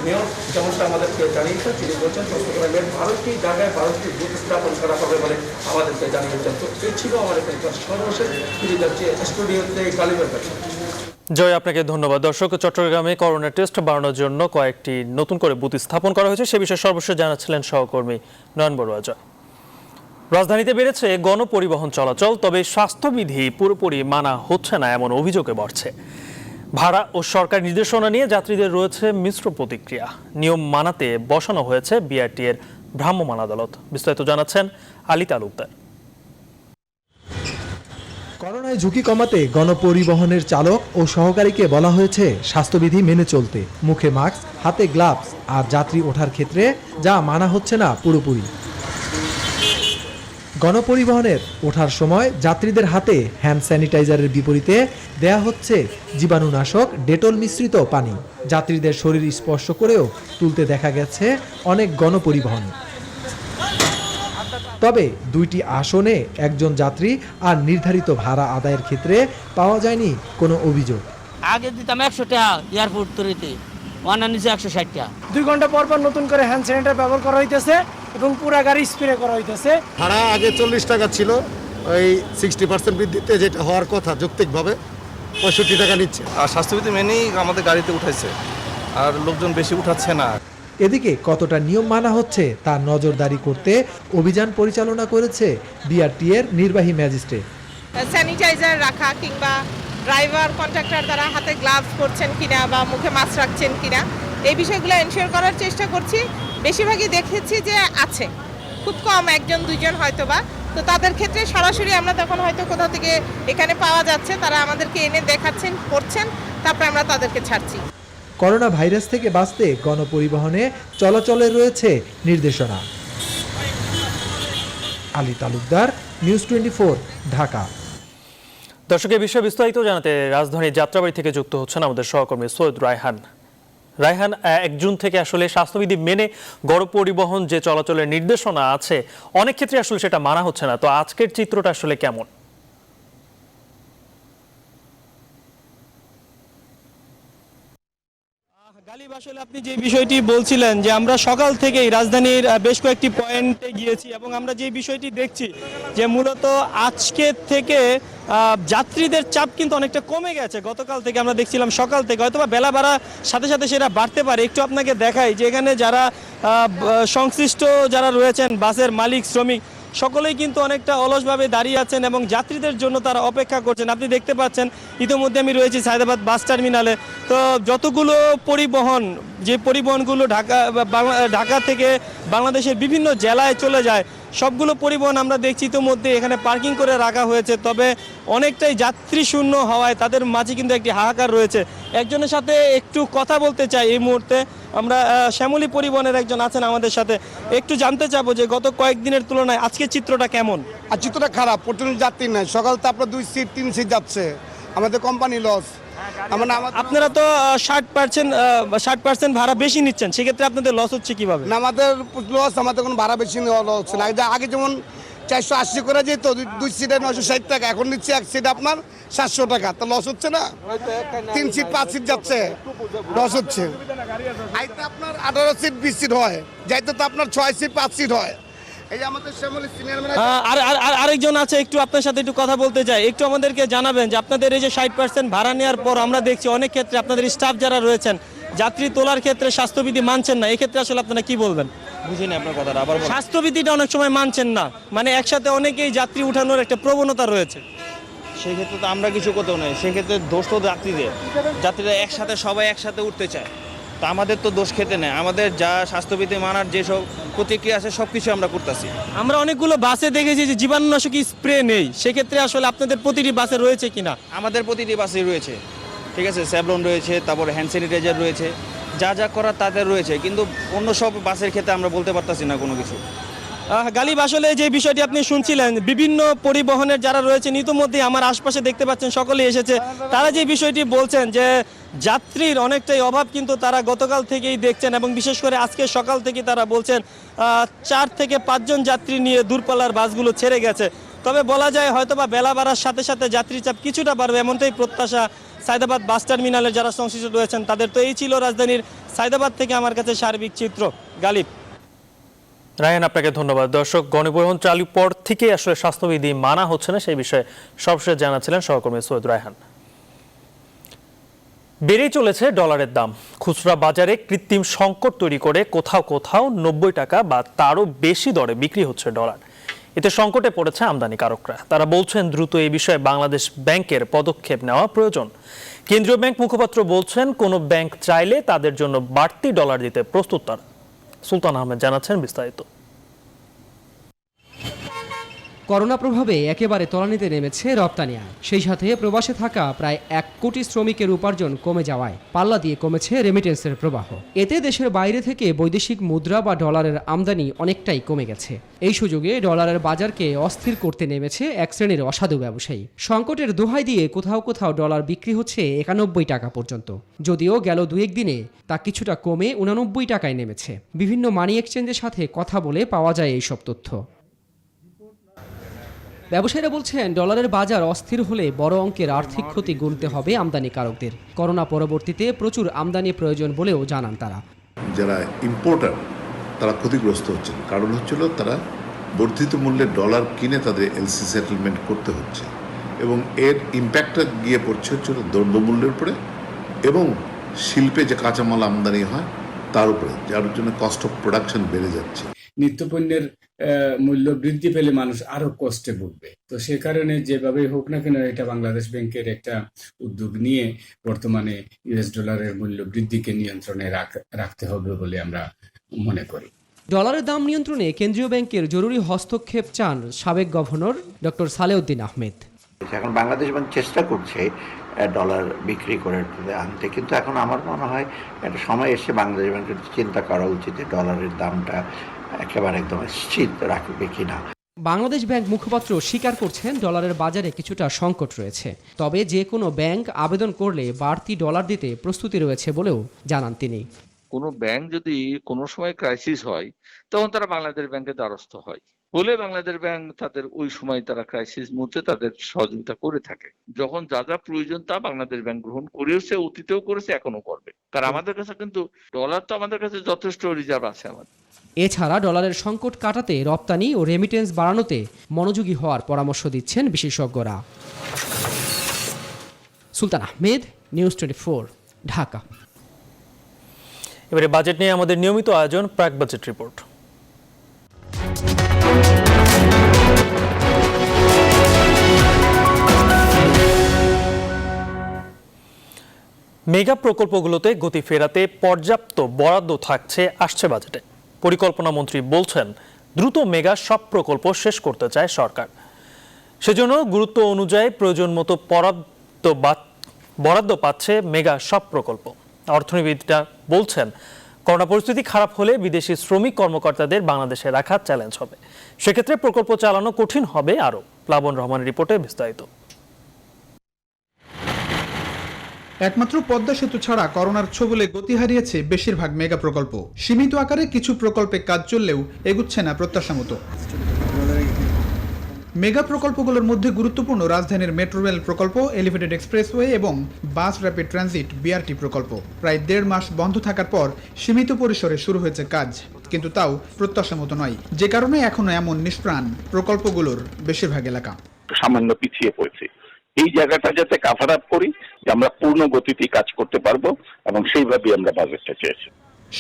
মেয়র যেমনটা আমাদেরকে জানিয়েছেন, তিনি বলছেন চট্টগ্রামের 12টি জায়গায় 12টি বুথ স্থাপন করা হবে বলে আমাদেরকে জানিয়েছেন। তো এই ছিল আমার এখানকার সর্বশেষ। ফিরে যাচ্ছে স্টুডিওতে কালিমের কাছে। জয়, আপনাকে ধন্যবাদ। দর্শক, চট্টগ্রামে করোনা টেস্ট বাড়ানোর জন্য কয়েকটি নতুন করে বুথ স্থাপন করা হয়েছে, সে বিষয়ে সর্বশেষ জানাচ্ছিলেন সহকর্মী নয়ন বড়ুয়া। জয়, রাজধানীতে বেড়েছে গণপরিবহন চলাচল, তবে স্বাস্থ্যবিধি পুরোপুরি মানা হচ্ছে না এমন অভিযোগে বাড়ছে। ভাড়া ও সরকার নির্দেশনা নিয়ে যাত্রীদের রয়েছে মিশ্র প্রতিক্রিয়া। নিয়ম মানাতে বসানো হয়েছে বিআরটি এর ভ্রাম্যমাণ আদালত। বিস্তারিত জানাচ্ছেন আলী তালুকদার। করোনায় ঝুঁকি কমাতে গণপরিবহনের চালক ও সহকারীকে বলা হয়েছে স্বাস্থ্যবিধি মেনে চলতে। মুখে মাস্ক, হাতে গ্লাভস আর যাত্রী ওঠার ক্ষেত্রে যা মানা হচ্ছে না পুরোপুরি। গণপরিবহনের ওঠার সময় যাত্রীদের হাতে হ্যান্ড স্যানিটাইজারের বিপরীতে দেয়া হচ্ছে জীবাণুনাশক ডেটল মিশ্রিত পানি। যাত্রীদের শরীর স্পর্শ করেও তুলতে দেখা গেছে অনেক গণপরিবহন। তবে 2টি আসনে একজন যাত্রী আর নির্ধারিত ভাড়া আদায়ের ক্ষেত্রে পাওয়া যায়নি কোনো অভিযোগ। আগে দিতাম 100 টাকা এয়ারপোর্ট তরিতে, ওয়ানা নিচে 160 টাকা। 2 ঘন্টা পর পর নতুন করে হ্যান্ড স্যানিটাইজার ব্যবহার করা হইতেছে এবং পুরা গাড়ি স্প্রে করা হইতেছে। ভাড়া আগে 40 টাকা ছিল, ওই 60% বৃদ্ধিতে যেটা হওয়ার কথা যৌক্তিকভাবে 65 টাকা নিচ্ছে। আর স্বাস্থ্যবিধি মেনেই আমাদের গাড়িতে উঠাইছে, আর লোকজন বেশি উঠাচ্ছে না। এদিকে কতটা নিয়ম মানা হচ্ছে তা নজরদারি করতে অভিযান পরিচালনা করেছে বিআরটি এর নির্বাহী ম্যাজিস্ট্রেট। স্যানিটাইজার রাখা কিংবা ড্রাইভার কন্ট্রাক্টর তারা হাতে গ্লাভস পরছেন কিনা বা মুখে মাস্ক রাখছেন কিনা এই বিষয়গুলো এনশিওর করার চেষ্টা করছি। বেশিরভাগই দেখেছি যে আছে, খুব কম 1-2 হয়তোবা, তো তাদের ক্ষেত্রে সরাসরি আমরা তখন হয়তো কোথাও থেকে এখানে পাওয়া যাচ্ছে, তারা আমাদেরকে এনে দেখাচ্ছেন, করছেন, তারপরে আমরা তাদেরকে ছাড়ছি। করোনা ভাইরাস থেকে বাঁচতে গণপরিবহনে চলাচলে রয়েছে নির্দেশনা। আলী তালুকদার, নিউজ 24, ঢাকা। দর্শকের বিষয়ে বিস্তারিত জানাতে রাজধানীর যাত্রাবাড়ি থেকে যুক্ত হচ্ছেন আমাদের সহকর্মী সৈয়দ রায়হান। রায়হান, 1 জুন থেকে আসলে স্বাস্থ্যবিধি মেনে গণপরিবহন যে চলাচলের নির্দেশনা আছে অনেক ক্ষেত্রে আসলে সেটা মানা হচ্ছে না, তো আজকের চিত্রটা আসলে কেমন? গালিব, আসলে আপনি যে বিষয়টি বলছিলেন যে আমরা সকাল থেকেই রাজধানীর বেশ কয়েকটি পয়েন্টে গিয়েছি এবং আমরা যে বিষয়টি দেখছি যে মূলত আজকে থেকে যাত্রীদের চাপ কিন্তু অনেকটা কমে গেছে। গতকাল থেকে আমরা দেখছিলাম সকাল থেকে, হয়তোবা বেলা বাড়ার সাথে সাথে সেটা বাড়তে পারে। একটু আপনাকে দেখাই যে এখানে যারা সংশ্লিষ্ট যারা রয়েছেন, বাসের মালিক, শ্রমিক, সকলেই কিন্তু অনেকটা অলসভাবে দাঁড়িয়ে আছেন এবং যাত্রীদের জন্য তারা অপেক্ষা করছেন। আপনি দেখতে পাচ্ছেন ইতিমধ্যে আমি রয়েছি সায়দাবাদ বাস টার্মিনালে। তো যতগুলো পরিবহন, যে পরিবহনগুলো ঢাকা থেকে বাংলাদেশের বিভিন্ন জেলায় চলে যায়, সবগুলো পরিবহন আমরা দেখছি ইতিমধ্যে এখানে পার্কিং করে রাখা হয়েছে। তবে অনেকটাই যাত্রী শূন্য হওয়ায় তাদের মাঝে কিন্তু একটি হাহাকার রয়েছে। একজনের সাথে একটু কথা বলতে চাই এই মুহূর্তে। আমরা শ্যামলী পরিবহনের একজন আছেন আমাদের সাথে, একটু জানতে চাবো যে গত কয়েকদিনের তুলনায় আজকে চিত্রটা কেমন? আর চিত্রটা খারাপ, প্রচুর যাত্রী নাই। সকাল তো আপনার 2 সিট 3 সিট যাচ্ছে, আমাদের কোম্পানি লস। আপনারা তো 60% ভাড়া বেশি নিচ্ছেন, সেক্ষেত্রে আপনাদের লস হচ্ছে কিভাবে? না, আমাদের লস, আমাদের কোনো ভাড়া বেশি নেওয়া হচ্ছে না। আগে যেমন 480 করে যেত 2 সিটে 960 টাকা, এখন নিচ্ছে 1 সিট আপনার 700 টাকা, তো লস হচ্ছে না? 3 সিট 5 সিট যাচ্ছে, লস হচ্ছে। আইতে আপনার 18 সিট 20 সিট হয়, যাইতে তো আপনার 6 সিট 5 সিট হয়। এই যে আমাদের শ্যামলী সিনিয়র ম্যানেজার আরেকজন আছে, একটু আপনার সাথে একটু কথা বলতে চাই। একটু আমাদেরকে জানাবেন যে আপনাদের এই যে 60% ভাড়া নেওয়ার পর আমরা দেখছি অনেক ক্ষেত্রে আপনাদের স্টাফ যারা রয়েছেন যাত্রী তোলার ক্ষেত্রে স্বাস্থ্যবিধি মানছেন না, এক্ষেত্রে আসলে আপনারা কি বলবেন? বুঝিনি আপনার কথাটা আবার বলুন। স্বাস্থ্যবিধিটা অনেক সময় মানছেন না, মানে একসাথে অনেকেই যাত্রী উঠানোর একটা প্রবণতা রয়েছে। সেক্ষেত্রে তো আমরা কিছু করতেও নেই, সেক্ষেত্রে দোষ তো যাত্রীরা একসাথে সবাই একসাথে উঠতে চায়, তা আমাদের তো দোষ খেতে নেই। আমাদের যা স্বাস্থ্যবিধি মানার যেসব প্রতিক্রিয়া আছে সব কিছু আমরা করতেছি। আমরা অনেকগুলো বাসে দেখেছি যে জীবাণুনাশক স্প্রে নেই, সেক্ষেত্রে আসলে আপনাদের প্রতিটি বাসে রয়েছে কিনা? আমাদের প্রতিটি বাসে রয়েছে, ঠিক আছে, স্যাভলন রয়েছে, তারপর হ্যান্ড স্যানিটাইজার রয়েছে, যা যা করার তাদের রয়েছে, কিন্তু অন্য সব বাসের ক্ষেত্রে আমরা বলতে পারতাছি না কোনো কিছু। গালিব, আসলে যে বিষয়টি আপনি শুনছিলেন, বিভিন্ন পরিবহনের যারা রয়েছেন ইতিমধ্যে আমার আশপাশে দেখতে পাচ্ছেন সকলেই এসেছে, তারা যে বিষয়টি বলছেন যে যাত্রীর অনেকটাই অভাব কিন্তু তারা গতকাল থেকেই দেখছেন এবং বিশেষ করে আজকে সকাল থেকে তারা বলছেন 4 থেকে 5 জন যাত্রী নিয়ে দূরপাল্লার বাসগুলো ছেড়ে গেছে। তবে বলা যায় হয়তোবা বেলা বাড়ার সাথে সাথে যাত্রী চাপ কিছুটা বাড়বে, এমনটাই প্রত্যাশা সায়দাবাদ বাস টার্মিনালের যারা সংশ্লিষ্ট রয়েছেন তাদের। তো এই ছিল রাজধানীর সায়দাবাদ থেকে আমার কাছে সার্বিক চিত্র। গালিব। রায়হান, আপনাকে ধন্যবাদ। দর্শক, গণপরিবহন চালুর পর থেকে আসলে স্বাস্থ্যবিধি মানা হচ্ছে না, সেই বিষয়ে সবশেষ জানাচ্ছিলেন সহকর্মী সৈয়দ রায়হান। বেড়ে চলেছে ডলারের দাম। খুচরা বাজারে কৃত্রিম সংকট তৈরি করে কোথাও কোথাও 90 টাকা বা তারও বেশি দরে বিক্রি হচ্ছে ডলার। এতে সংকটে পড়েছে আমদানিকারকরা। তারা বলছেন দ্রুত এই বিষয়ে বাংলাদেশ ব্যাংকের পদক্ষেপ নেওয়া প্রয়োজন। কেন্দ্রীয় ব্যাংক মুখপাত্র বলছেন কোনো ব্যাংক চাইলে তাদের জন্য বাড়তি ডলার দিতে প্রস্তুত তারা। সুলতান আহমেদ জানাচ্ছেন বিস্তারিত। করোনা প্রভাবে একেবারে তলানিতে নেমেছে রপ্তানি আয়। সেই সাথে প্রবাসে থাকা প্রায় 1 কোটি শ্রমিকের উপার্জন কমে যাওয়ায় পাল্লা দিয়ে কমেছে রেমিটেন্সের প্রবাহ। এতে দেশের বাইরে থেকে বৈদেশিক মুদ্রা বা ডলারের আমদানি অনেকটাই কমে গেছে। এই সুযোগে ডলারের বাজারকে অস্থির করতে নেমেছে এক শ্রেণীর অসাধু ব্যবসায়ী। সংকটের দোহাই দিয়ে কোথাও কোথাও ডলার বিক্রি হচ্ছে 91 টাকা পর্যন্ত, যদিও গেল 2-1 দিনে তা কিছুটা কমে 89 টাকায় নেমেছে। বিভিন্ন মানি এক্সচেঞ্জের সাথে কথা বলে পাওয়া যায় এইসব তথ্য। ব্যবসায়ীরা বলছেন, ডলারের বাজার অস্থির হলে বড় অঙ্কের আর্থিক ক্ষতি গুনতে হবে আমদানিকারকদের। করোনা পরবর্তীতে প্রচুর আমদানি প্রয়োজন বলেও জানান তারা। যারা ইম্পোর্টার তারা ক্ষতিগ্রস্ত হচ্ছেন, কারণ হচ্ছিল তারা বর্ধিত মূল্যে ডলার কিনে তাদের এলসি সেটেলমেন্ট করতে হচ্ছে, এবং এর ইম্প্যাক্টটা গিয়ে পড়ছে হচ্ছিল দ্রব্যমূল্যের উপরে এবং শিল্পে যে কাঁচামাল আমদানি হয় তার উপরে, যার জন্য কস্ট অফ প্রোডাকশন বেড়ে যাচ্ছে। নিত্যপণ্যের মূল্য বৃদ্ধি পেলে মানুষ আরো কষ্টে ভুগবে। তো সে কারণে যেভাবে হোক না কেন এটা বাংলাদেশ ব্যাংকের একটা উদ্যোগ নিয়ে বর্তমানে ইউএস ডলারের মূল্য বৃদ্ধিকে নিয়ন্ত্রণে রাখতে হবে বলে আমরা মনে করি। ডলারের দাম নিয়ন্ত্রণে কেন্দ্রীয় ব্যাংকের জরুরি হস্তক্ষেপ চান সাবেক গভর্নর ডক্টর সালেউদ্দিন আহমেদ। এখন বাংলাদেশ ব্যাংক চেষ্টা করছে ডলার বিক্রি করে আনতে, কিন্তু এখন আমার মনে হয় একটা সময় এসে বাংলাদেশ ব্যাংকের চিন্তা করা উচিত যে ডলারের দামটা একেবারে একদম স্থির রাখবে কিনা। বাংলাদেশ ব্যাংক মুখপাত্র স্বীকার করছেন, ডলারের বাজারে কিছুটা সংকট রয়েছে, তবে যে কোনো ব্যাংক আবেদন করলে বাড়তি ডলার দিতে প্রস্তুতি রয়েছে বলেও জানান তিনি। কোনো ব্যাংক যদি কোনো সময় ক্রাইসিস হয় তখন তারা বাংলাদেশ ব্যাংকের দ্বারস্থ হয় বলে বাংলাদেশ ব্যাংক তাদের ওই সময় তারা ক্রাইসিস মুহূর্তে তাদের সহযোগিতা করে থাকে। যখন যা যা প্রয়োজন তা বাংলাদেশ ব্যাংক গ্রহণ করেছে, অতীতেও করেছে, এখনো করবে। কারণ আমাদের কাছে কিন্তু ডলার তো আমাদের কাছে যথেষ্ট রিজার্ভ আছে আমাদের। এছাড়া ডলারের সংকট কাটাতে রপ্তানি ও রেমিটেন্স বাড়ানোতে মনোযোগী হওয়ার পরামর্শ দিচ্ছেন বিশেষজ্ঞরা। সুলতান আহমেদ, নিউজ 24, ঢাকা। এবারে বাজেট নিয়ে আমাদের নিয়মিত আয়োজন প্রাক বাজেট রিপোর্ট। মেগা প্রকল্পগুলোতে গতি ফেরাতে পর্যাপ্ত বরাদ্দ থাকছে আসছে বাজেটে। পরিকল্পনা মন্ত্রী বলছেন, দ্রুত মেগা সব প্রকল্প শেষ করতে চায় সরকার। সেজন্য গুরুত্ব অনুযায়ী প্রয়োজন মতো বরাদ্দ পাচ্ছে মেগা সব প্রকল্প। অর্থনীতিবিদরা বলছেন, করোনা পরিস্থিতি খারাপ হলে বিদেশি শ্রমিক কর্মকর্তাদের বাংলাদেশে রাখা চ্যালেঞ্জ হবে। সেক্ষেত্রে প্রকল্প চালানো কঠিন হবে আরও। প্লাবন রহমানের রিপোর্টে বিস্তারিত। একমাত্র পদ্মা সেতু ছাড়া করোনার ছোবলে গতি হারিয়েছে বেশিরভাগ মেগা প্রকল্প। সীমিত আকারে কিছু প্রকল্পে কাজ চললেও এগুচ্ছে না প্রত্যাশা মতো। মেগা প্রকল্পগুলোর মধ্যে গুরুত্বপূর্ণ রাজধানীর মেট্রো রেল প্রকল্প, এলিভেটেড এক্সপ্রেসওয়ে এবং বাস র্যাপিড ট্রানজিট বিআরটি প্রকল্প। প্রায় 1.5 মাস বন্ধ থাকার পর সীমিত পরিসরে শুরু হয়েছে কাজ, কিন্তু তাও প্রত্যাশা মতো নয়, যে কারণে এখনো এমন নিষ্প্রাণ প্রকল্পগুলোর বেশিরভাগ এলাকা সামান্য পিছিয়ে পড়েছে। এই জায়গাটা যাতে কাভার আপ করি, যে আমরা পূর্ণ গতিতে কাজ করতে পারবো, এবং সেইভাবেই আমরা বাজেটটা চেয়েছি।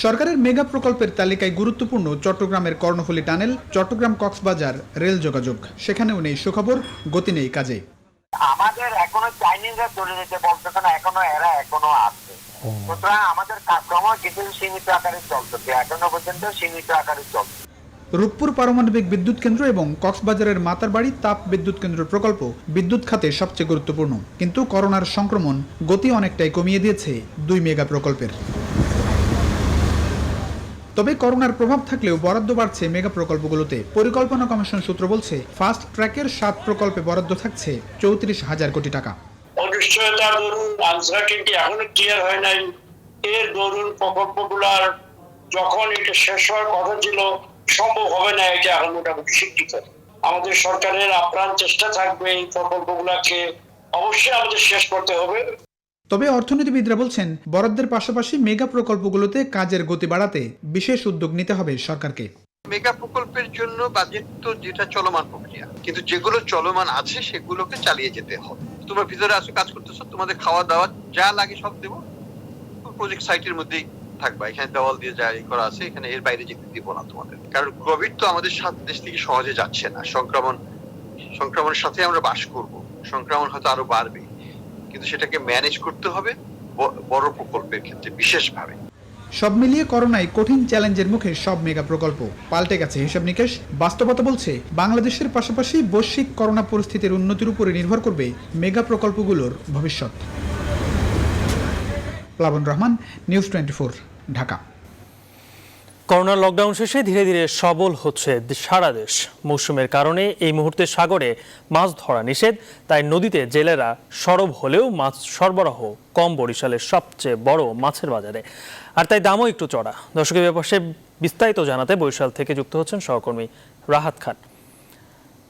সরকারের মেগা প্রকল্পের তালিকায় গুরুত্বপূর্ণ চট্টগ্রামের কর্ণফুলী টানেল, চট্টগ্রাম কক্সবাজার রেল যোগাযোগ। সেখানেও নেই সুখবর, গতি নেই কাজে। আমাদের এখনো চাইনিজরা চলে যেতে বলতেছে না, এখনো এরা এখনো আছে। সুতরাং আমাদের কাজকর্ম কিছু সীমিত আকারে চলতেছে, এখনো পর্যন্ত সীমিত আকারে চলছে। রূপপুর পারমাণবিক বিদ্যুৎ কেন্দ্র এবং কক্সবাজারের মাতারবাড়ি তাপ বিদ্যুৎ কেন্দ্র প্রকল্প বিদ্যুৎ খাতে সবচেয়ে গুরুত্বপূর্ণ, কিন্তু করোনার সংক্রমণ গতি অনেকটাই কমিয়ে দিয়েছে 2 মেগা প্রকল্পের। তবে করোনার প্রভাব থাকলেও বরাদ্দ বাড়ছে মেগা প্রকল্পগুলোতে। পরিকল্পনা কমিশন সূত্র বলছে, ফাস্ট ট্র্যাকের 7 প্রকল্পে বরাদ্দ থাকছে 34,000 কোটি টাকা। অনিশ্চয়তা দরুন, আনসার্টেনটি এখনো ক্লিয়ার হয় নাই, এর দরুন প্রকল্পগুলার যখন এটা শেষ হওয়ার কথা ছিল সম্ভব হবে না, এটা এখন মোটামুটি স্বীকৃত। আমাদের সরকারের আপ্রাণ চেষ্টা থাকবে এই প্রকল্পগুলোকে অবশ্যই আমাদের শেষ করতে হবে। তবে অর্থনীতিবিদরা বলছেন, বরাদ্দের পাশাপাশি মেগা প্রকল্পগুলোতে কাজের গতি বাড়াতে বিশেষ উদ্যোগ নিতে হবে সরকারকে। মেগা প্রকল্পের জন্য বাজেট তো যেটা চলমান প্রক্রিয়া, কিন্তু যেগুলো চলমান আছে সেগুলোকে চালিয়ে যেতে হবে। তোমরা ভিতরে আসো, কাজ করতেছো, তোমাদের খাওয়া দাওয়া যা লাগে সব দেবো, প্রজেক্ট সাইটের মধ্যেই থাকবা। এখানে দেওয়াল দিয়ে যা করা আছে এখানে এর বাইরে যেতে দিব না তোমাদের। কারণ কোভিড তো আমাদের দেশ থেকে সহজে যাচ্ছে না। সংক্রমণের সাথে আমরা বাস করব, সংক্রমণ হয়তো আরো বাড়বে, কিন্তু সেটাকে ম্যানেজ করতে হবে বড় প্রকল্পের ক্ষেত্রে বিশেষভাবে। সব মিলিয়ে করোনায় কঠিন চ্যালেঞ্জের মুখে সব মেগা প্রকল্প। পাল্টে গেছে হিসাব নিকেশ। বাস্তবতা বলছে বাংলাদেশের পাশাপাশি বৈশ্বিক করোনা পরিস্থিতির উন্নতির উপরে নির্ভর করবে মেগা প্রকল্পগুলোর ভবিষ্যৎ। প্লাবন Rahman, news 24, Dhaka. Corona lockdown শেষে ধীরে ধীরে সবল হচ্ছে সারা দেশ। মৌসুমের কারণে এই মুহূর্তে সাগরে মাছ ধরা নিষেধ, তাই নদীতে জেলেরা সরব হলেও মাছ সরবরাহ কম বরিশালের সবচেয়ে বড় মাছের বাজারে, আর তাই দামও একটু চড়া। দর্শকের ব্যাপারে বিস্তারিত জানাতে বরিশাল থেকে যুক্ত হচ্ছেন সহকর্মী রাহাত খান।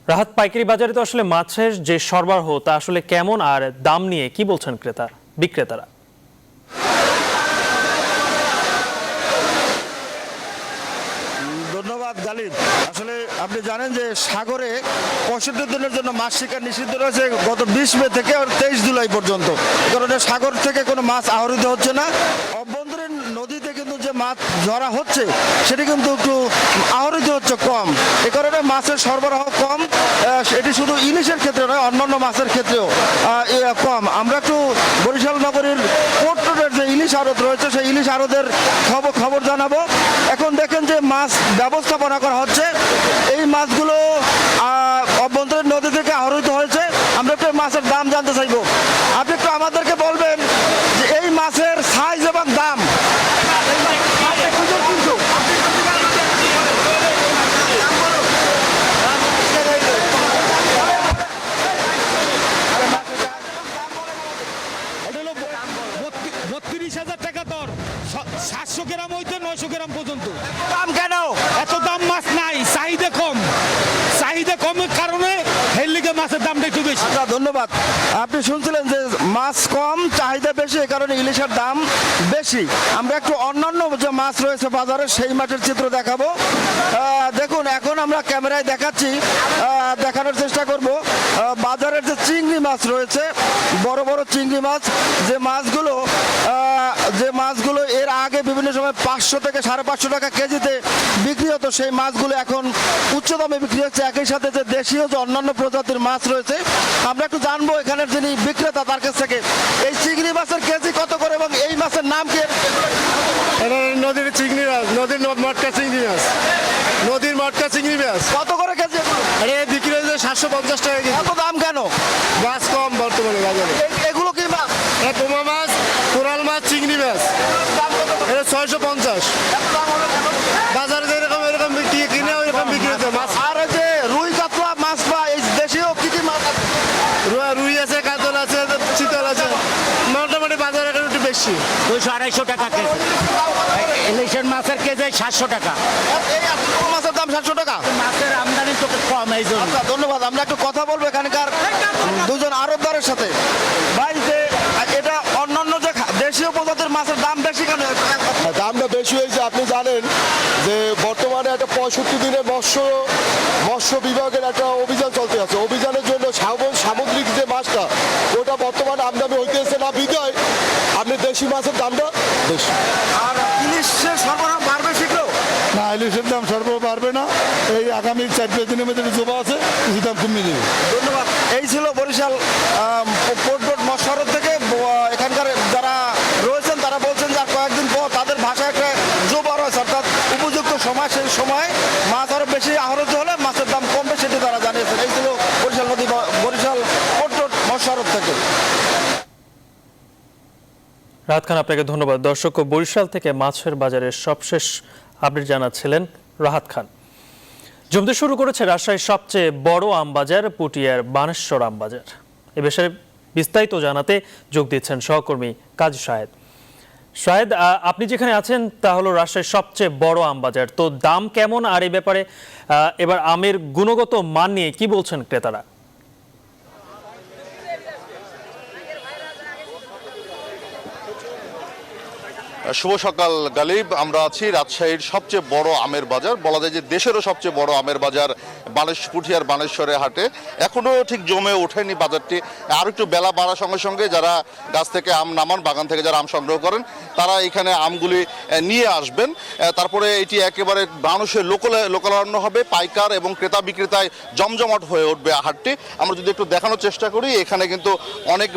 রাহাত, পাইকারি বাজারে তো আসলে মাছের যে সরবরাহ তা আসলে কেমন, আর দাম নিয়ে কি বলছেন বিক্রেতারা? ধন্যবাদ গালিব। আসলে আপনি জানেন যে সাগরে 65 দিনের জন্য মাছ শিকার নিষিদ্ধ রয়েছে গত 20 মে থেকে 23 জুলাই পর্যন্ত। কারণে সাগর থেকে কোনো মাছ আহরিত হচ্ছে না। অভ্যন্তরীণ নদীতে কিন্তু যে মাছ ধরা হচ্ছে সেটি কিন্তু একটু আহরিত হচ্ছে কম। এ কারণে মাছের সরবরাহ কম। এটি শুধু ইলিশের ক্ষেত্রে নয়, অন্যান্য মাছের ক্ষেত্রেও কম। আমরা একটু বরিশাল নগরীর পোর্ট রোডের যে ইলিশ আড়ত রয়েছে সেই ইলিশ আড়তের খবর জানাবো। এখন দেখেন যে মাছ ব্যবস্থাপনা করা হচ্ছে। এই মাছগুলো অভ্যন্তরীণ নদী থেকে আহরিত হয়েছে। আমরা একটু মাছের দাম জানতে চাইবো। আপনি একটু আমাদেরকে বলবেন যে এই মাছের সাইজ এবং দাম। টাকা দর, 700 গ্রাম হইতে 900 গ্রাম পর্যন্ত। দাম কেন এত দাম? মাছ নাই, চাহিদা কম। চাহিদা কমের কারণে এর লিগে মাছের দামটা একটু বেশি। ধন্যবাদ। আপনি শুনছিলেন যে মাছ কম, চাহিদা বেশি, এই কারণে ইলিশের দাম বেশি। আমরা একটু অন্যান্য যে মাছ রয়েছে বাজারে সেই মাছের চিত্র দেখাবো। দেখুন, এখন আমরা ক্যামেরায় দেখাচ্ছি, দেখানোর চেষ্টা করব বাজারের যে চিংড়ি মাছ রয়েছে, বড় বড় চিংড়ি মাছ, যে মাছগুলো এর আগে বিভিন্ন সময় 500 থেকে 550 টাকা কেজিতে বিক্রি হতো, সেই মাছগুলো এখন উচ্চ দামে বিক্রি হচ্ছে। একই সাথে যে দেশীয় যে অন্যান্য প্রজাতির মাছ রয়েছে, আমরা একটু জানবো এখানের যিনি বিক্রেতা তার কাছ থেকে এই চিংড়ি মাছের কেজি কত করে এবং এই মাছের নাম কি? নদীর চিংড়ি মাছ, নদীর মটকা চিংড়ি মাছ, নদীর মটকা চিংড়ি মাছ। কত করে কেজি? বিক্রি হয়েছে 750 টাকা কেজি। এত দাম কেন? মাছ কম বর্তমানে বাজারে। এগুলো কি মাছ? পোমা মাছ, কোরাল মাছ, চিংড়ি মাছ। এটা 650। বাজারে এরকম কিনে ওইরকম বিক্রি হচ্ছে মাছ। আর যে রুই কাতলা মাছ বা এই দেশীয় কি কি মাছ আছে? রুই আছে, কাতল আছে, চিতল আছে। মোটামুটি বাজারে একটু বেশি। 200-250 টাকা কেজি। ইলিশের মাছের কেজি 700 টাকা। মাছের দাম 700 টাকা। মাছের আমদানি তো কম, এই জন্য। ধন্যবাদ। আমরা একটু কথা বলবো এখানকার দুজন আড়তদারের সাথে। ভাই, যে এটা অন্যান্য যে দেশীয় প্রজাতির মাছের দাম বেশি কেন? দামটা বেশি হয়েছে। আপনি জানেন যে বর্তমানে একটা 65 দিনের মৎস্য বিভাগের একটা অভিযান চলতে আছে। অভিযানের জন্য সামুদ্রিক যে মাছটা ওটা বর্তমানে আমদানি হইতেছে না, বিধায় আপনি দেশি মাছের দামটা বেশি। আর ইলিশের সরবরাহ বাড়বে শীঘ্র? না, ইলিশের দাম সরবরাহ বাড়বে না। এই আগামী 4-5 দিনের মধ্যে জমা আছে, কিছু দাম কমে যাবে। ধন্যবাদ। এই ছিল বরিশাল পোর্ট রোড মৎস্য আড়ত থেকে। এখানকার যারা রয়েছেন তারা বলছেন যে কয়েকদিন পর তাদের ভাষায় একটা জোবার হয়েছে, অর্থাৎ উপযুক্ত সময়, সেই সময় মাছ আরো বেশি আহরিত হলে মাছের দাম কমবে, সেটি তারা জানিয়েছেন। এই ছিল বরিশাল পোর্ট রোড মৎস্য আড়ত থেকে। রাহাত খান, আপনাকে ধন্যবাদ। দর্শক, বরিশাল থেকে মাছের বাজারের সবশেষ আপডেট জানাচ্ছিলেন রাহাত খান। জমতে শুরু করেছে রাজশাহীর সবচেয়ে বড় আমবাজার পুটিয়ার বানেশ্বর আমবাজার। এ বিষয়ে বিস্তারিত জানাতে যোগ দিচ্ছেন সহকর্মী কাজী শাহেদ। শাহেদ, আপনি যেখানে আছেন তা হলো রাজশাহীর সবচেয়ে বড় আমবাজার, তো দাম কেমন, আর এই ব্যাপারে এবার আমের গুণগত মান নিয়ে কি বলছেন ক্রেতারা? শুভ সকাল গালিব। আমরা আছি রাজশাহীর সবচেয়ে বড় আমের বাজার, বলা যায় যে দেশেরও সবচেয়ে বড় আমের বাজার পুঠিয়ার বানেশ্বরের হাটে। এখনো ঠিক জমে ওঠেনি বাজারটি। আর একটু বেলা বাড়ার সঙ্গে সঙ্গে যারা গাছ থেকে আম নামান, বাগান থেকে যারা আম সংগ্রহ করেন, তারা এখানে আমগুলি নিয়ে আসবেন। তারপরে এটি একেবারে মানুষের লোকারণ্য হবে, পাইকার এবং ক্রেতা বিক্রেতায় জমজমাট হয়ে উঠবে হাটটি। আমরা যদি একটু দেখানোর চেষ্টা করি, এখানে কিন্তু অনেক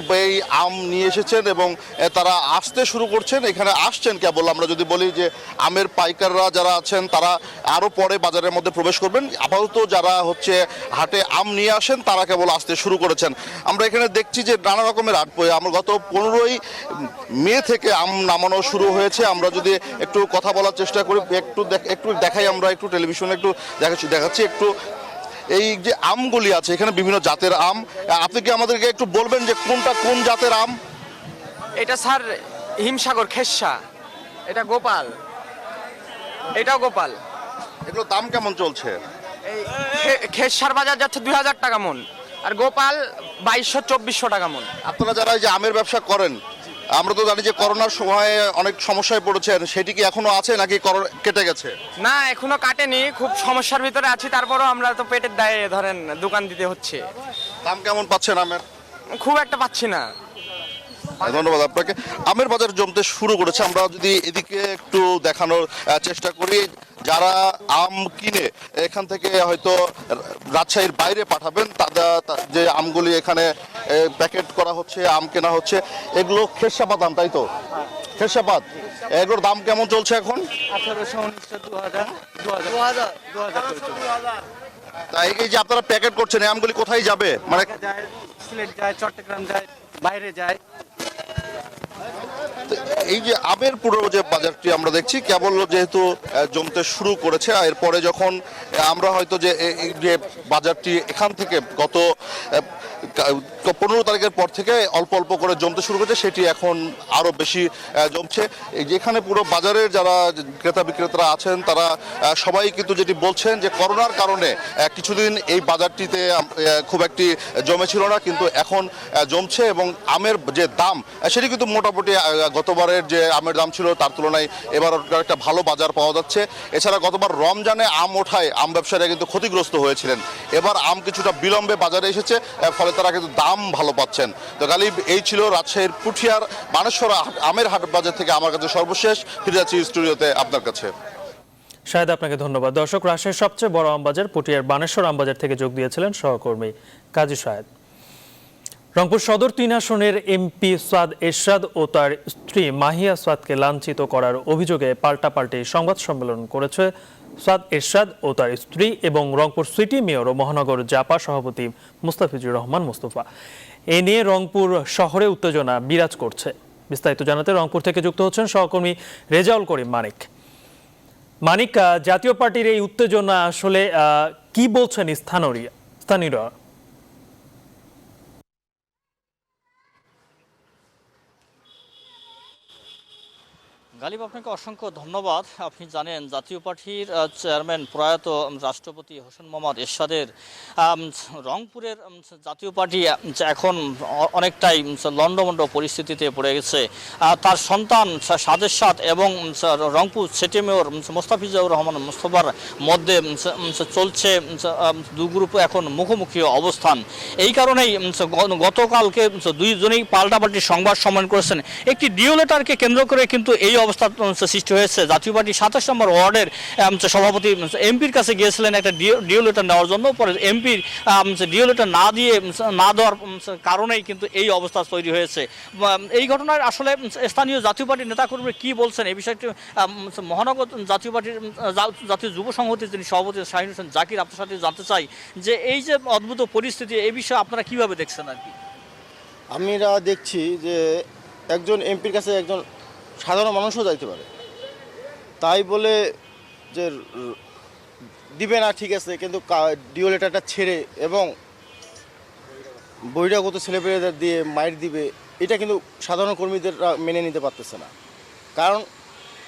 আম নিয়ে এসেছেন এবং তারা আসতে শুরু করছেন। এখানে আসছেন কেবল। আমরা যদি বলি যে আমের পাইকাররা যারা আছেন তারা আরও পরে বাজারের মধ্যে প্রবেশ করবেন, আপাতত যারা হচ্ছে হাটে আম নিয়ে আসেন তারা কেবল আসতে শুরু করেছেন। আমরা এখানে দেখছি যে নানা রকমের আট আমরা গত 15ই মে থেকে আম নামানো শুরু হয়েছে। আমরা যদি একটু কথা বলার চেষ্টা করি, একটু দেখাই, আমরা একটু টেলিভিশনে একটু দেখাচ্ছি একটু এই যে আমগুলি আছে এখানে বিভিন্ন জাতের আম। আপনি কি আমাদেরকে একটু বলবেন যে কোনটা কোন জাতের আম? এটা স্যার হিমসাগর খেসা, এটা গোপাল, এটাও গোপাল। এগুলো দাম কেমন চলছে? এই খেসার বাজার যাচ্ছে 2000 টাকা মন, আর গোপাল 2200-2400 টাকা মন। আপনারা যারা এই যে আমের ব্যবসা করেন, আমরা তো জানি যে করোনার সময় অনেক সমস্যায় পড়েছেন, সেটি কি এখনো আছে নাকি কেটে গেছে? না, এখনো কাটেনি, খুব সমস্যার ভিতরে আছি। তারপরও আমরা তো পেটের দায়ে ধরেন দোকান দিতে হচ্ছে। দাম কেমন পাচ্ছেন আমের? খুব একটা পাচ্ছি না। ধন্যবাদ আপনাকে। আমের বাজার জমতে শুরু করেছে। আমরা যদি এদিকে একটু দেখানোর চেষ্টা করি, যারা আম কিনে এখান থেকে হয়তো রাজশাহীর বাইরে পাঠাবেন, তাদের যে আমগুলি এখানে প্যাকেট করা হচ্ছে, আম কেনা হচ্ছে, এগুলো খেরসাপাত আম, তাই তো? খেরসাপাত, এগুলোর দাম কেমন চলছে এখন? 1800-2000 তাই এই যে আপনারা প্যাকেট করছেন, এই আমগুলি কোথায় যাবে? মানে সিলেট যায়, চট্টগ্রাম যায়, বাইরে যায়। এই যে আমের পুরো যে বাজারটি আমরা দেখছি কেবল যেহেতু জমতে শুরু করেছে, এরপরে যখন আমরা হয়তো যে এই যে বাজারটি এখান থেকে গত 15 তারিখের পর থেকে অল্প অল্প করে জমতে শুরু করেছে, সেটি এখন আরও বেশি জমছে। যেখানে পুরো বাজারের যারা ক্রেতা বিক্রেতারা আছেন তারা সবাই কিন্তু যেটি বলছেন যে করোনার কারণে কিছুদিন এই বাজারটিতে খুব একটি জমেছিল না, কিন্তু এখন জমছে এবং আমের যে দাম সেটি কিন্তু মোটামুটি গতবারের যে আমের দাম ছিল তার তুলনায় এবার একটা ভালো বাজার পাওয়া যাচ্ছে। এছাড়া গতবার রমজানে আম ওঠায় আম ব্যবসায়ীরা কিন্তু ক্ষতিগ্রস্ত হয়েছিলেন, এবার আম কিছুটা বিলম্বে বাজারে এসেছে, ফলে তারা কিন্তু দাম ভালো পাচ্ছেন। তো গালিব, এই ছিল রাজশাহীর পুঠিয়ার বানেশ্বর আমের হাট বাজার থেকে আমার কাছে সর্বশেষ। ফিরে যাচ্ছি স্টুডিওতে আপনার কাছে। শাহেদ, আপনাকে ধন্যবাদ। দর্শক, রাজশাহীর সবচেয়ে বড় আমবাজার পুঠিয়ার বানেশ্বর আমবাজার থেকে যোগ দিয়েছিলেন সহকর্মী কাজী শাহেদ। রংপুর সদর 3 আসনের এমপি সাদ এরশাদ ও তার স্ত্রী মাহিয়া সাদকে লাঞ্ছিত করার অভিযোগে পাল্টাপাল্টি সংবাদ সম্মেলন করেছে সাদ এরশাদ ও তার স্ত্রী এবং রংপুর সিটি মেয়র ও মহানগর জাপা সভাপতি মুস্তাফিজুর রহমান মুস্তফা। এ নিয়ে রংপুর শহরে উত্তেজনা বিরাজ করছে। বিস্তারিত জানাতে রংপুর থেকে যুক্ত হচ্ছেন সহকর্মী রেজাউল করিম মানিক। মানিক, জাতীয় পার্টির এই উত্তেজনা আসলে কি বলছেন স্থানীয়রা? গালিব, আপনাকে অসংখ্য ধন্যবাদ। আপনি জানেন জাতীয় পার্টির চেয়ারম্যান প্রয়াত রাষ্ট্রপতি হোসেন মোহাম্মদ এরশাদের রংপুরের জাতীয় পার্টি এখন অনেকটাই লন্ডভন্ড পরিস্থিতিতে পড়ে গেছে। তার সন্তান সাদ এরশাদ এবং রংপুর সিটি মেয়র মুস্তাফিজুর রহমান মুস্তফার মধ্যে চলছে দুই গ্রুপে এখন মুখোমুখি অবস্থান। এই কারণেই গতকালকে দুইজনেই পাল্টাপাল্টি সংবাদ সম্মেলন করেছেন। একটি ডিও লেটারকে কেন্দ্র করে কিন্তু এই অবস্থা সৃষ্টি হয়েছে। জাতীয় পার্টির 27 নম্বর ওয়ার্ডের সভাপতি এমপির কাছে গিয়েছিলেন একটা ডিও লেটার নেওয়ার জন্য, পরে এমপির ডিও লেটার না দেওয়ার কারণেই কিন্তু এই অবস্থা তৈরি হয়েছে। এই ঘটনার আসলে স্থানীয় জাতীয় পার্টির নেতাকর্মীরা কি বলছেন এই বিষয়টি মহানগর জাতীয় পার্টির জাতীয় যুব সংহতির যিনি সভাপতি শাহিন হোসেন জাকির, আপনার সাথে জানতে চাই যে এই যে অদ্ভুত পরিস্থিতি, এই বিষয়ে আপনারা কিভাবে দেখছেন? আর কি আমরা দেখছি যে একজন এমপির কাছে একজন সাধারণ মানুষও যাইতে পারে, তাই বলে যে দিবে না ঠিক আছে, কিন্তু ডিও লেটারটা ছেড়ে এবং বহিরাগত ছেলেপেলেদের দিয়ে মাইর দিবে, এটা কিন্তু সাধারণ কর্মীদের মেনে নিতে পারতেছে না। কারণ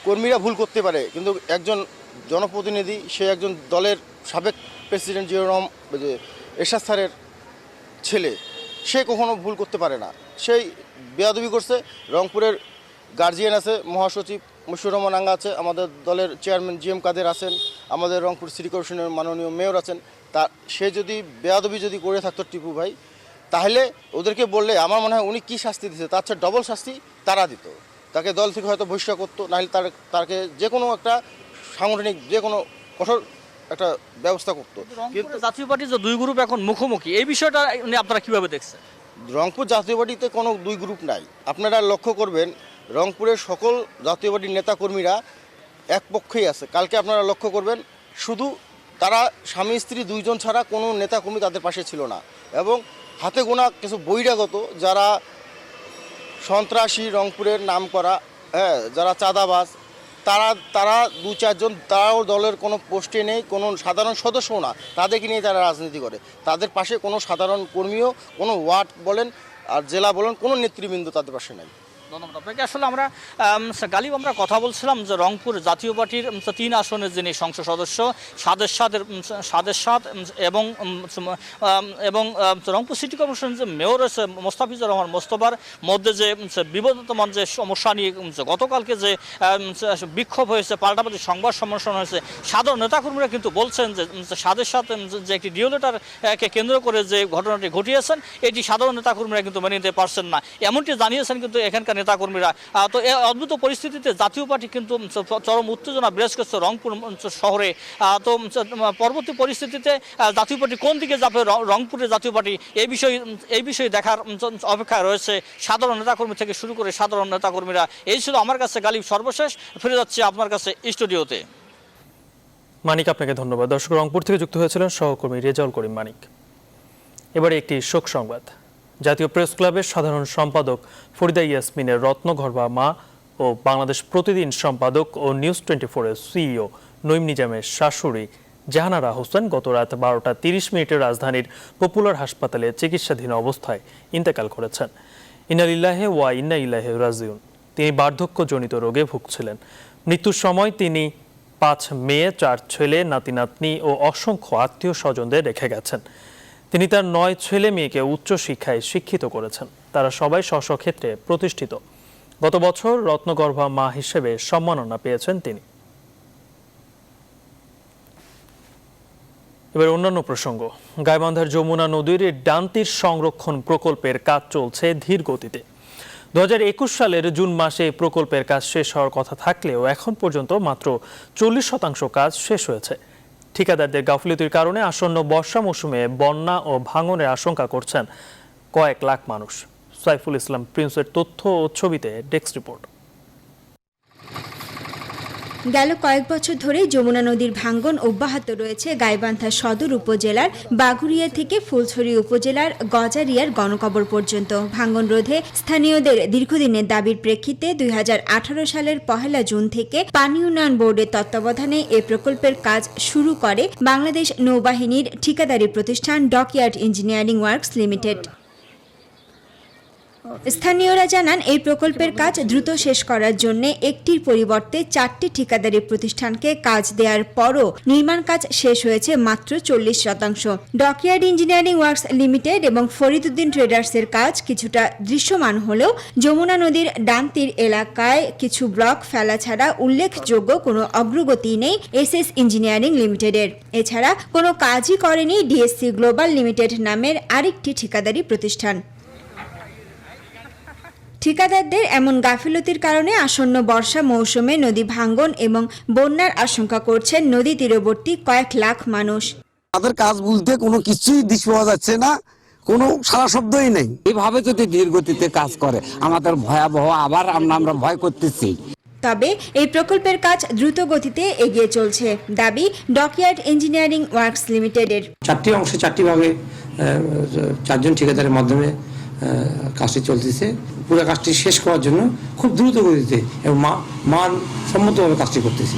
কর্মীরা ভুল করতে পারে, কিন্তু একজন জনপ্রতিনিধি, সে একজন দলের সাবেক প্রেসিডেন্ট জিয়াউর এরশাদ স্যারের ছেলে, সে কখনো ভুল করতে পারে না। সেই বেয়াদবি করছে। রংপুরের গার্জিয়ান আছে, মহাসচিব মুশিউর রহমান আঙ্গা আছে, আমাদের দলের চেয়ারম্যান জিএম কাদের আছেন, আমাদের রংপুর সিটি কর্পোরেশনের মাননীয় মেয়র আছেন। তা সে যদি বেয়াদবি যদি করে থাকতো টিপু ভাই, তাহলে ওদেরকে বললে আমার মনে হয় উনি কী শাস্তি দিচ্ছে তার চেয়ে ডবল শাস্তি তারা দিত। তাকে দল থেকে হয়তো বহিষ্কার করতো, নাহলে তাকে যে কোনো একটা সাংগঠনিক যে কোনো কঠোর একটা ব্যবস্থা করতো। কিন্তু জাতীয় পার্টির যে দুই গ্রুপ এখন মুখোমুখি, এই বিষয়টা আপনারা কীভাবে দেখছেন? রংপুর জাতীয় পার্টিতে কোনো দুই গ্রুপ নাই। আপনারা লক্ষ্য করবেন রংপুরের সকল জাতীয় পার্টির নেতাকর্মীরা এক পক্ষেই আছে। কালকে আপনারা লক্ষ্য করবেন, শুধু তারা স্বামী স্ত্রী দুইজন ছাড়া কোনো নেতাকর্মী তাদের পাশে ছিল না। এবং হাতে গোনা কিছু বহিরাগত যারা সন্ত্রাসী, রংপুরের নাম করা, যারা চাঁদাবাজ, তারা দু চারজন, তারাও দলের কোনো পোস্টে নেই, কোনো সাধারণ সদস্যও না, তাদেরকে নিয়ে তারা রাজনীতি করে। তাদের পাশে কোনো সাধারণ কর্মীও, কোনো ওয়ার্ড বলেন আর জেলা বলেন, কোনো নেতৃবৃন্দ তাদের পাশে নাই। ধন্যবাদ আপনাকে। আসলে আমরা গালিব আমরা কথা বলছিলাম যে রংপুর জাতীয় পার্টির 3 আসনের যিনি সংসদ সদস্য সাদের সাদ এবং রংপুর সিটি কর্পোরেশন যে মেয়র রয়েছে মোস্তাফিজুর রহমান মোস্তফার মধ্যে যে বিবাদমান যে সমস্যা নিয়ে গতকালকে যে বিক্ষোভ হয়েছে, পাল্টাপাল্টি সংবাদ সম্মেলন হয়েছে, সাধারণ নেতাকর্মীরা কিন্তু বলছেন যে সাদের সাথে যে একটি ডিও লেটারকে কেন্দ্র করে যে ঘটনাটি ঘটিয়েছেন এটি সাধারণ নেতাকর্মীরা কিন্তু মেনে নিতে পারছেন না, এমনটি জানিয়েছেন কিন্তু এখানকার নেতাকর্মীরা। তো এই অদ্ভুত পরিস্থিতিতে জাতীয় পার্টি কিন্তু চরম উত্তেজনা বিরাজ করছে রংপুর শহরে। তো পরবর্তী পরিস্থিতিতে জাতীয় পার্টি কোন দিকে যাবে, রংপুরের জাতীয় পার্টি এই বিষয়ে দেখার অপেক্ষায় রয়েছে সাধারণ নেতাকর্মী থেকে শুরু করে সাধারণ নেতাকর্মীরা। এই ছিল আমার কাছে গালিব সর্বশেষ। ফিরে যাচ্ছি আপনার কাছে স্টুডিওতে। মানিক, আপনাকে ধন্যবাদ। দর্শক, রংপুর থেকে যুক্ত হয়েছিলেন সহকর্মী রেজাউল করিম মানিক। এবারে একটি শোক সংবাদ। জাতীয় প্রেস ক্লাবের সাধারণ সম্পাদক ফরিদা ইয়াসমিনের রত্নগর্ভা মা ও বাংলাদেশ প্রতিদিন সম্পাদক ও নিউজ 24-এর সিইও নঈম নিজামের শাশুড়ি জাহানারা হোসেন গত রাত 12:30 রাজধানীর পপুলার হাসপাতালে চিকিৎসাধীন অবস্থায় ইন্তেকাল করেছেন। ইন্না লিল্লাহি ওয়া ইন্না ইলাইহি রাজিউন। তিনি বার্ধক্যজনিত রোগে ভুগছিলেন। মৃত্যুর সময় তিনি 5 মেয়ে, 4 ছেলে, নাতি নাতনি ও অসংখ্য আত্মীয় স্বজনদের রেখে গেছেন। তিনি তার 9 ছেলে মেয়েকে উচ্চশিক্ষায় শিক্ষিত করেছেন। তারা সবাই স্ব ক্ষেত্রে প্রতিষ্ঠিত। গত বছর রত্নগর্ভা মা হিসেবে সম্মাননা পেয়েছেন তিনি। এবার অন্যান্য প্রসঙ্গ। গাইবান্ধার যমুনা নদীর ডান তীর সংরক্ষণ প্রকল্পের কাজ চলছে ধীর গতিতে। 2021 সালের জুন মাসে প্রকল্পের কাজ শেষ হওয়ার কথা থাকলেও এখন পর্যন্ত মাত্র 40% কাজ শেষ হয়েছে। ঠিকাদারদের গাফিলতির কারণে আসন্ন বর্ষা মৌসুমে বন্যা ও ভাঙনের আশঙ্কা করছেন কয়েক লাখ মানুষ। সাইফুল ইসলাম প্রিন্সের তথ্য ও ছবিতে ডেস্ক রিপোর্ট। গেল কয়েক বছর ধরেই যমুনা নদীর ভাঙ্গন অব্যাহত রয়েছে গাইবান্ধা সদর উপজেলার বাগুড়িয়া থেকে ফুলছড়ি উপজেলার গজারিয়ার গণকবর পর্যন্ত। ভাঙ্গন রোধে স্থানীয়দের দীর্ঘদিনের দাবির প্রেক্ষিতে 2018 সালের 1 জুন থেকে পানি উন্নয়ন বোর্ডের তত্ত্বাবধানে এ প্রকল্পের কাজ শুরু করে বাংলাদেশ নৌবাহিনীর ঠিকাদারি প্রতিষ্ঠান ডকইয়ার্ড ইঞ্জিনিয়ারিং ওয়ার্কস লিমিটেড। স্থানীয়রা জানান, এই প্রকল্পের কাজ দ্রুত শেষ করার জন্য একটির পরিবর্তে 4টি ঠিকাদারি প্রতিষ্ঠানকে কাজ দেওয়ার পরও নির্মাণ কাজ শেষ হয়েছে মাত্র 40%। ডকইয়ার্ড ইঞ্জিনিয়ারিং ওয়ার্কস লিমিটেড এবং ফরিদউদ্দিন ট্রেডার্সের কাজ কিছুটা দৃশ্যমান হলেও যমুনা নদীর ডান তীর এলাকায় কিছু ব্লক ফেলা ছাড়া উল্লেখযোগ্য কোনো অগ্রগতি নেই এসএস ইঞ্জিনিয়ারিং লিমিটেডের। এছাড়া কোনো কাজই করেনি ডিএসসি গ্লোবাল লিমিটেড নামের আরেকটি ঠিকাদারি প্রতিষ্ঠান। ঠিকাদারদের এমন গাফিলতির কারণে আসন্ন বর্ষা মৌসুমে নদী ভাঙ্গন এবং বন্যার আশঙ্কা করছেন নদী তীরবর্তী কয়েক লাখ মানুষ। তাদের কাজ বলতে কোনো কিছুই দৃশ্য পাওয়া যাচ্ছে না, কোনো সারা শব্দই নেই। এইভাবে যদি ধীর গতিতে কাজ করে আমাদের ভয়াবহ আবার আমরা ভয় করতেছি। তবে এই প্রকল্পের কাজ দ্রুত গতিতে এগিয়ে চলছে, দাবি ডকইয়ার্ড ইঞ্জিনিয়ারিং ওয়ার্কস লিমিটেডের। 4টি অংশে 4টি ভাগে 4 জন ঠিকাদারের মাধ্যমে কাজটি চলতেছে। পুরো কাজটি শেষ করার জন্য খুব দ্রুত গতিতে এবং মানসম্মতভাবে কাজটি করতেছি।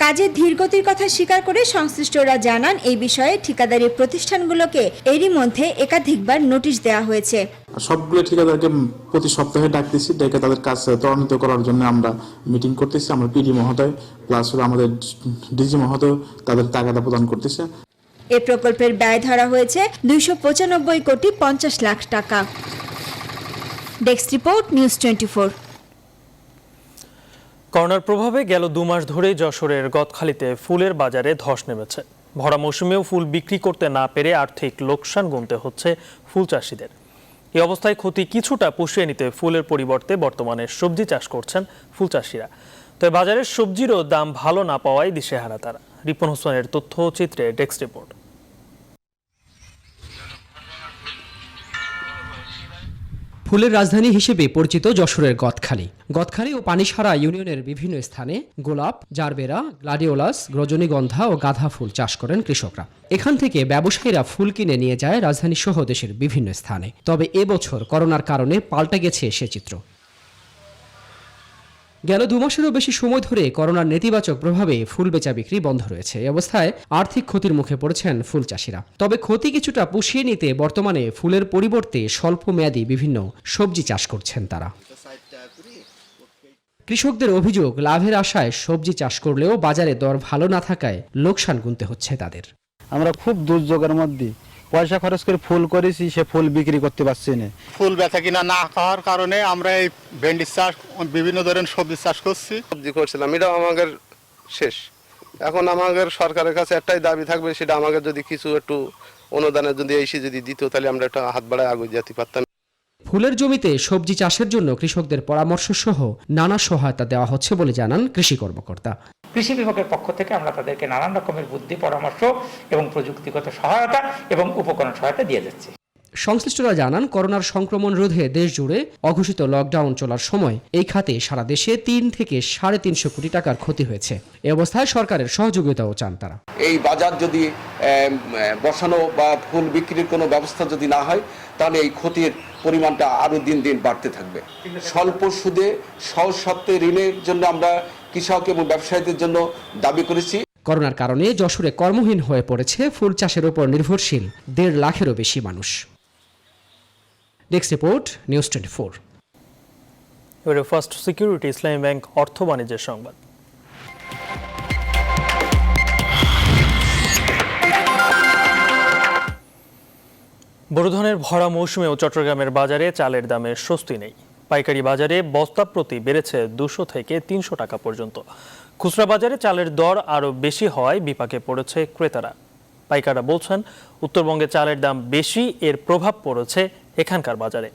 কাজের ধীরগতির কথা স্বীকার করে সংশ্লিষ্টরা জানান, এই বিষয়ে ঠিকাদারি প্রতিষ্ঠানগুলোকে এরই মধ্যে একাধিকবার নোটিশ দেওয়া হয়েছে। সবগুলো ঠিকাদারকে প্রতি সপ্তাহে ডাকতেছি, ডেকে তাদের কাজ ত্বরান্বিত করার জন্য আমরা মিটিং করতেছি। আমরা পিডি মহোদয় প্লাস আমাদের ডিজি মহোদয় তাদের তাগাদা প্রদান করতেছে। এ প্রকল্পের ব্যয় ধরা হয়েছে 295,50,00,000 টাকা। Desk report, news 24। করোনার প্রভাবে গেল 2 মাস ধরেই যশোরের গদখালিতে ফুলের বাজারে ধস নেমেছে। ভরা মৌসুমেও ফুল বিক্রি করতে না পেরে আর্থিক লোকসান গুনতে হচ্ছে ফুল চাষিদের। এই অবস্থায় ক্ষতি কিছুটা পুষিয়ে নিতে ফুলের পরিবর্তে বর্তমানে সবজি চাষ করছেন ফুল চাষিরা। তবে বাজারের সবজিরও দাম ভালো না পাওয়ায় দিশেহারা তারা। রিপন হোসেনের তথ্য চিত্রে ডেস্ক রিপোর্ট। ফুলের রাজধানী হিসেবে পরিচিত যশোরের গদখালি ও পানিসারা ইউনিয়নের বিভিন্ন স্থানে গোলাপ, জারবেরা, গ্লাডিওলাস, রজনীগন্ধা ও গাঁদা ফুল চাষ করেন কৃষকরা। এখান থেকে ব্যবসায়ীরা ফুল কিনে নিয়ে যায় রাজধানী সহ দেশের বিভিন্ন স্থানে। তবে এবছর করোনার কারণে পাল্টে গেছে সে চিত্র। গেল 2 মাসেরও বেশি সময় ধরে করোনার নেতিবাচক প্রভাবে ফুল বেচা বিক্রি বন্ধ রয়েছে। এই অবস্থায় আর্থিক ক্ষতির মুখে পড়েছেন ফুল চাষিরা। তবে ক্ষতি কিছুটা পুষিয়ে নিতে বর্তমানে ফুলের পরিবর্তে স্বল্প মেয়াদী বিভিন্ন সবজি চাষ করছেন তারা। কৃষকদের অভিযোগ, লাভের আশায় সবজি চাষ করলেও বাজারে দর ভালো না থাকায় লোকসান গুনতে হচ্ছে তাদের। আমরা খুব দুর্যোগের মধ্যে পয়সা খরচ করে ফুল করেছি, সে ফুল বিক্রি করতে পারছি না। ফুল বেচা কিনা না হওয়ার কারণে আমরা এই ভেন্ডি চাষ, বিভিন্ন ধরনের সবজি চাষ করছি। সবজি করছিলাম, এটা আমাদের শেষ। এখন আমাদের সরকারের কাছে একটাই দাবি থাকবে, সেটা আমাদের যদি কিছু একটু অনুদানের যদি এসে যদি দিত, তাহলে আমরা একটা হাত বাড়ায় আগে যেতে পারতাম। ফুলের জমিতে সবজি চাষের জন্য কৃষকদের পরামর্শ সহ নানা সহায়তা দেওয়া হচ্ছে বলে জানান কৃষি কর্মকর্তা। কৃষি বিভাগের পক্ষ থেকে আমরা তাদেরকে নানান রকমের বুদ্ধি, পরামর্শ এবং প্রযুক্তিগত সহায়তা এবং উপকরণ সহায়তা দিয়ে যাচ্ছি। সংশ্লিষ্টরা জানান, করোনার সংক্রমণ রোধে দেশ জুড়ে অঘোষিত লকডাউন চলার সময় এই খাতে সারা দেশে 3 থেকে 350 কোটি টাকার ক্ষতি হয়েছে। এ অবস্থায় সরকারের সহযোগিতাও চান তারা। এই বাজার যদি বসানো বা ফুল বিক্রির কোনো ব্যবস্থা যদি না হয়, তাহলে এই ক্ষতির পরিমাণটা আরো দিন দিন বাড়তে থাকবে। স্বল্প সুদে সহজ শর্তে ঋণের জন্য আমরা কৃষক এবং ব্যবসায়ীদের জন্য দাবি করেছি। করোনার কারণে যশোরে কর্মহীন হয়ে পড়েছে ফুল চাষের উপর নির্ভরশীল 1.5 লাখেরও বেশি মানুষ। Desk report, news 24। এবারে ফার্স্ট সিকিউরিটি ইসলামী ব্যাংক অর্থ বাণিজ্যের সংবাদ। বোরো ধানের ভরা মৌসুমেও চট্টগ্রামের বাজারে চালের দামে স্বস্তি নেই। পাইকারি বাজারে বস্তা প্রতি বেড়েছে 200 থেকে 300 টাকা পর্যন্ত। খুচরা বাজারে চালের দর আরও বেশি হওয়ায় বিপাকে পড়েছে ক্রেতারা। পাইকাররা বলছেন, উত্তরবঙ্গে চালের দাম বেশি, এর প্রভাব পড়েছে এখানকার বাজারে।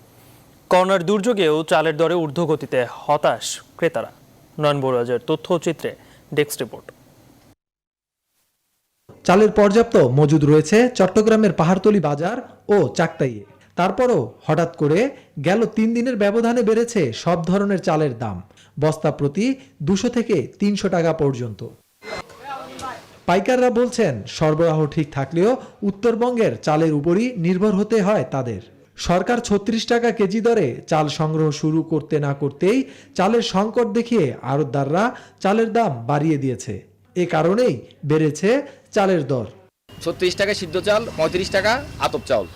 করোনার দুর্যোগেও চালের দরে ঊর্ধ্বগতিতে হতাশ ক্রেতারা। নয়ন বড়ুয়াজের তথ্যচিত্রে ডেস্ক রিপোর্ট। চালের পর্যাপ্ত মজুদ রয়েছে চট্টগ্রামের পাহাড়তলী বাজার ও চাকতাইয়ে। তারপরও হঠাৎ করে গেল 3 দিনের ব্যবধানে বেড়েছে সব ধরনের চালের দাম, বস্তা প্রতি 200 থেকে 300 টাকা পর্যন্ত। পাইকাররা বলছেন, সরবরাহ ঠিক থাকলেও উত্তরবঙ্গের চালের উপরই নির্ভর হতে হয় তাদের। সরকার 36 টাকা কেজি দরে চাল সংগ্রহ শুরু করতে না করতেই চালের সংকট দেখিয়ে আড়তদাররা চালের দাম বাড়িয়ে দিয়েছে। এ কারণেই বেড়েছে চালের দর। 36 টাকা সিদ্ধ চাল, 35 টাকা আতপ চাউল,